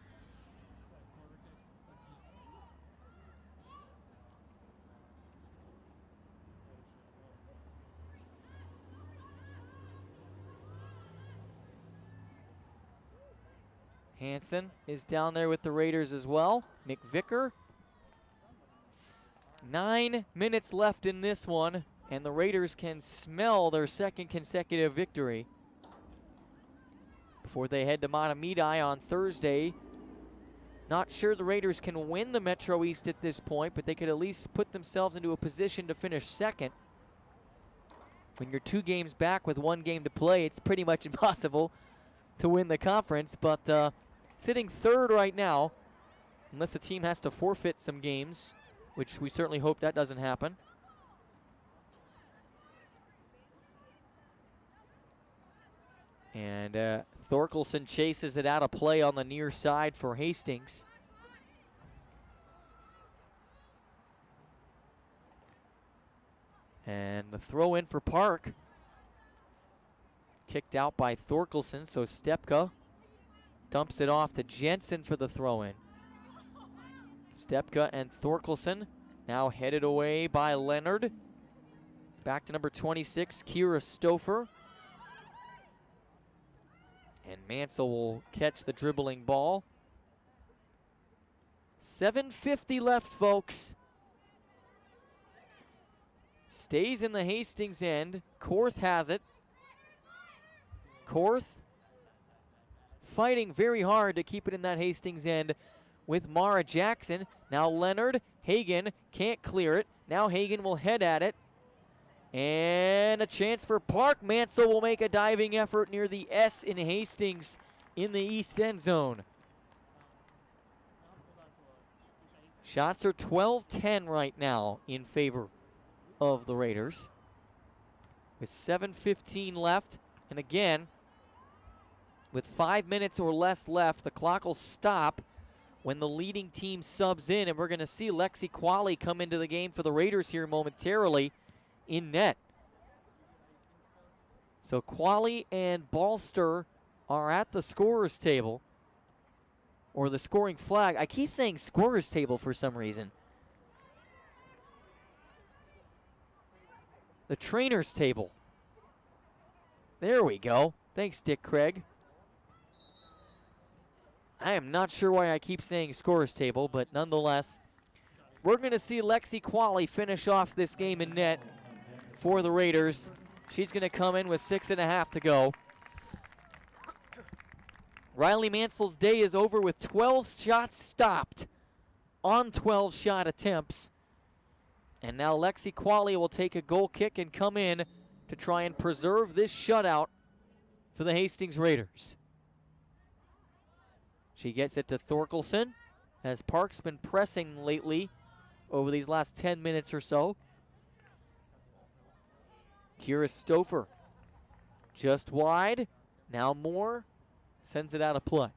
Hansen is down there with the Raiders as well. McVicker. 9 minutes left in this one, and the Raiders can smell their second consecutive victory before they head to Matamidi on Thursday. Not sure the Raiders can win the Metro East at this point, but they could at least put themselves into a position to finish second. When you're 2 games back with 1 game to play, it's pretty much impossible to win the conference, but sitting third right now, unless the team has to forfeit some games, which we certainly hope that doesn't happen. And Thorkelson chases it out of play on the near side for Hastings. And the throw in for Park. Kicked out by Thorkelson, so Stepka dumps it off to Jensen for the throw in. Stepka and Thorkelson now headed away by Leonard. Back to number 26, Kira Stouffer. And Mansell will catch the dribbling ball. 7:50 left, folks. Stays in the Hastings end. Korth has it. Korth fighting very hard to keep it in that Hastings end with Mara Jackson. Now Leonard, Hagan can't clear it. Now Hagan will head at it. And a chance for Park. Mansell will make a diving effort near the S in Hastings in the east end zone. Shots are 12-10 right now in favor of the Raiders. With 7:15 left, and again, with 5 minutes or less left, the clock will stop when the leading team subs in, and we're going to see Lexi Qualley come into the game for the Raiders here momentarily in net. So Qualley and Balster are at the scorer's table, or the scoring flag. I keep saying scorer's table for some reason. The trainer's table. There we go. Thanks, Dick Craig. I am not sure why I keep saying scorer's table, but nonetheless, we're going to see Lexi Qualley finish off this game in net for the Raiders. She's going to come in with 6.5 to go. Riley Mansell's day is over with 12 shots stopped on 12 shot attempts. And now Lexi Qualley will take a goal kick and come in to try and preserve this shutout for the Hastings Raiders. She gets it to Thorkelson, as Park's been pressing lately over these last 10 minutes or so. Kira Stouffer just wide. Now Moore sends it out of play.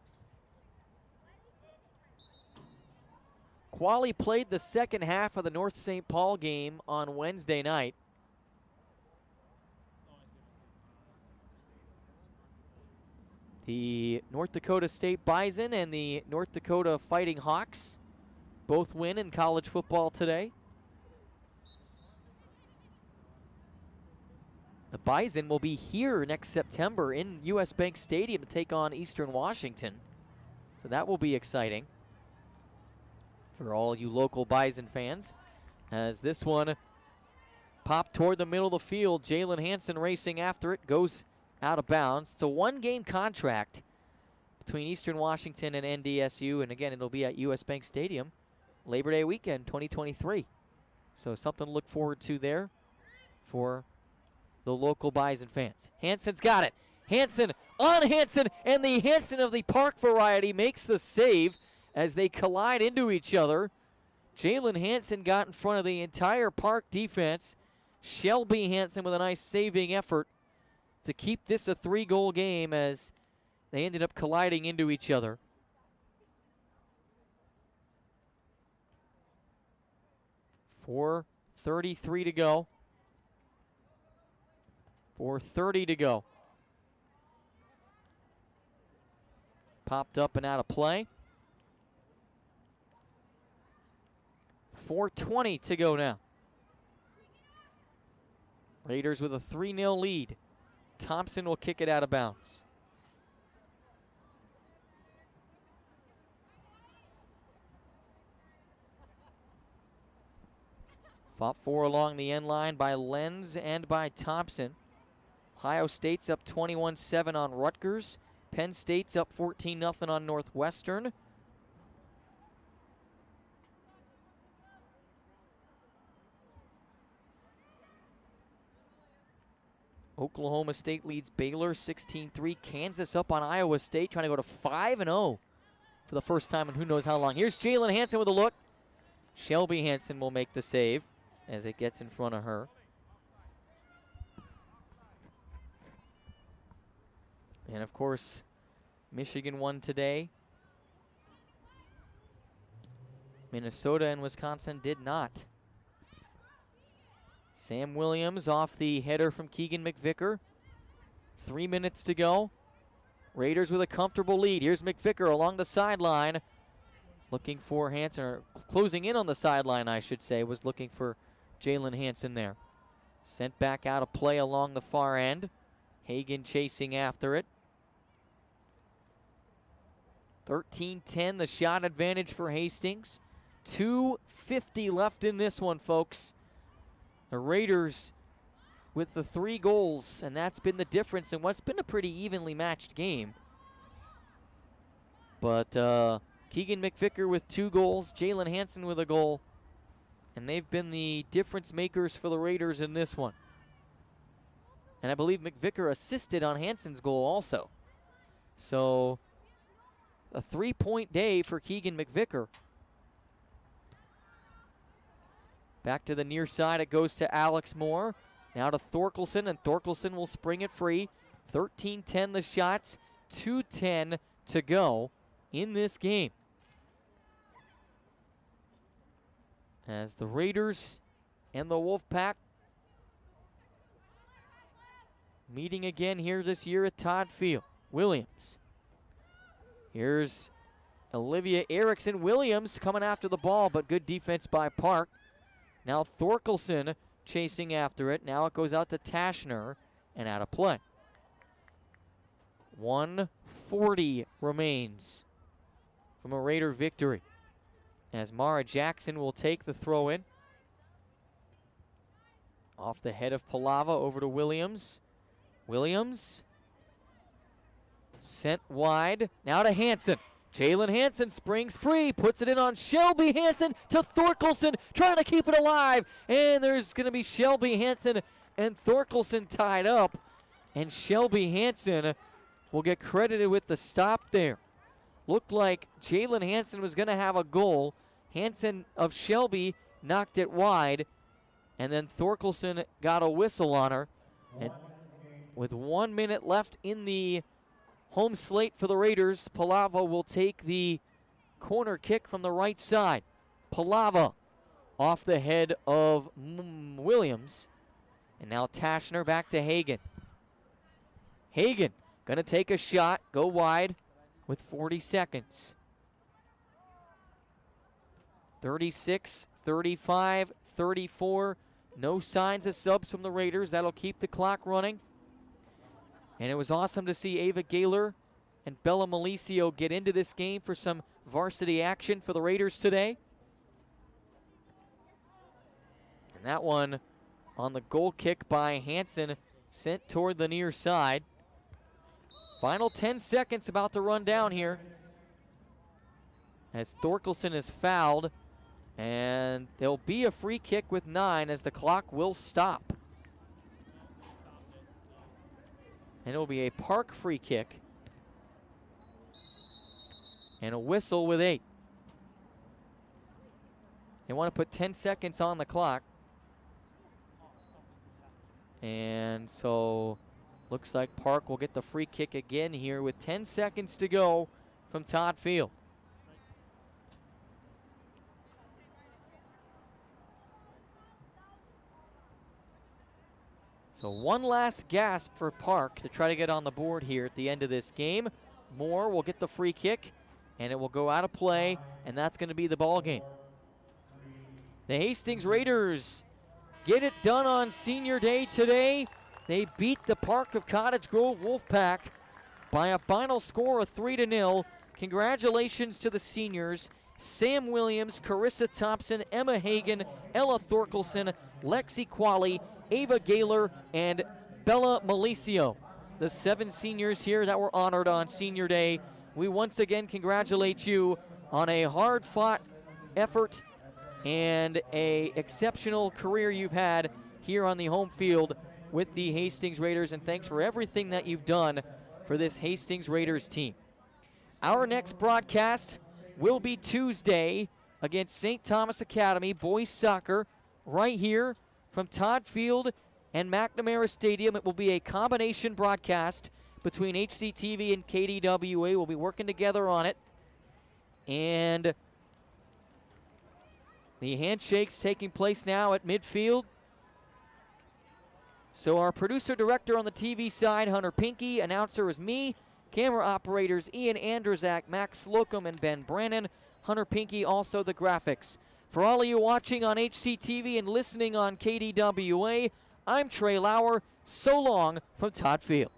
Qualley played the second half of the North St. Paul game on Wednesday night. The North Dakota State Bison and the North Dakota Fighting Hawks both win in college football today. The Bison will be here next September in US Bank Stadium to take on Eastern Washington. So that will be exciting for all you local Bison fans. As this one popped toward the middle of the field, Jalen Hansen racing after it, goes out of bounds. It's a one-game contract between Eastern Washington and NDSU, and again, it'll be at US Bank Stadium Labor Day weekend 2023. So something to look forward to there for the local Bison fans. Hansen's got it. Hansen on Hansen, and the Hansen of the Park variety makes the save as they collide into each other. Jalen Hansen got in front of the entire Park defense. Shelby Hansen with a nice saving effort to keep this a 3-goal game as they ended up colliding into each other. .4:33 to go. 4:30 to go. Popped up and out of play. 4:20 to go now. Raiders with a 3-0 lead. Thompson will kick it out of bounds. Fought for along the end line by Lenz and by Thompson. Ohio State's up 21-7 on Rutgers. Penn State's up 14-0 on Northwestern. Oklahoma State leads Baylor 16-3. Kansas up on Iowa State, trying to go to 5-0 for the first time in who knows how long. Here's Jalen Hanson with a look. Shelby Hanson will make the save as it gets in front of her. And of course, Michigan won today. Minnesota and Wisconsin did not. Sam Williams off the header from Keegan McVicker. 3 minutes to go. Raiders with a comfortable lead. Here's McVicker along the sideline. Looking for Hanson, or closing in on the sideline, I should say, was looking for Jalen Hanson there. Sent back out of play along the far end. Hagan chasing after it. 13-10, the shot advantage for Hastings. 2:50 left in this one, folks. The Raiders with the 3 goals, and that's been the difference in what's been a pretty evenly matched game. But Keegan McVicker with 2 goals, Jalen Hanson with a goal, and they've been the difference makers for the Raiders in this one. And I believe McVicker assisted on Hanson's goal also. So a 3-point day for Keegan McVicker. Back to the near side, it goes to Alex Moore. Now to Thorkelson, and Thorkelson will spring it free. 13-10 the shots, 2:10 to go in this game. As the Raiders and the Wolfpack meeting again here this year at Todd Field. Williams. Here's Olivia Erickson. Williams coming after the ball, but good defense by Park. Now Thorkelson chasing after it. Now it goes out to Tashner and out of play. 1:40 remains from a Raider victory, as Mara Jackson will take the throw in. Off the head of Palava over to Williams. Williams sent wide. Now to Hanson. Jalen Hanson springs free, puts it in on Shelby Hanson to Thorkelson, trying to keep it alive. And there's going to be Shelby Hanson and Thorkelson tied up. And Shelby Hanson will get credited with the stop there. Looked like Jalen Hanson was going to have a goal. Hanson of Shelby knocked it wide. And then Thorkelson got a whistle on her. And with 1 minute left in the home slate for the Raiders, Palava will take the corner kick from the right side. Palava off the head of Williams. And now Tashner back to Hagan. Hagan going to take a shot, go wide with 40 seconds. 36, 35, 34. No signs of subs from the Raiders. That'll keep the clock running. And it was awesome to see Ava Gaylor and Bella Malicio get into this game for some varsity action for the Raiders today. And that one on the goal kick by Hanson, sent toward the near side. Final 10 seconds about to run down here, as Thorkelson is fouled. And there'll be a free kick with 9 as the clock will stop. And it'll be a Park free kick. And a whistle with 8. They want to put 10 seconds on the clock. And so looks like Park will get the free kick again here with 10 seconds to go from Todd Field. So one last gasp for Park to try to get on the board here at the end of this game. Moore will get the free kick, and it will go out of play, and that's going to be the ball game. The Hastings Raiders get it done on Senior Day today. They beat the Park of Cottage Grove Wolfpack by a final score of 3-0. Congratulations to the seniors, Sam Williams, Carissa Thompson, Emma Hagan, Ella Thorkelson, Lexi Qualley, Ava Gaylor, and Bella Malicio. The 7 seniors here that were honored on Senior Day. We once again congratulate you on a hard-fought effort and a exceptional career you've had here on the home field with the Hastings Raiders, and thanks for everything that you've done for this Hastings Raiders team. Our next broadcast will be Tuesday against St. Thomas Academy boys soccer right here from Todd Field and McNamara Stadium. It will be a combination broadcast between HCTV and KDWA. We'll be working together on it. And the handshake's taking place now at midfield. So our producer-director on the TV side, Hunter Pinky. Announcer is me. Camera operators, Ian Andrzak, Max Slocum, and Ben Brannon. Hunter Pinky, also the graphics. For all of you watching on HCTV and listening on KDWA, I'm Trey Lauer. So long from Todd Field.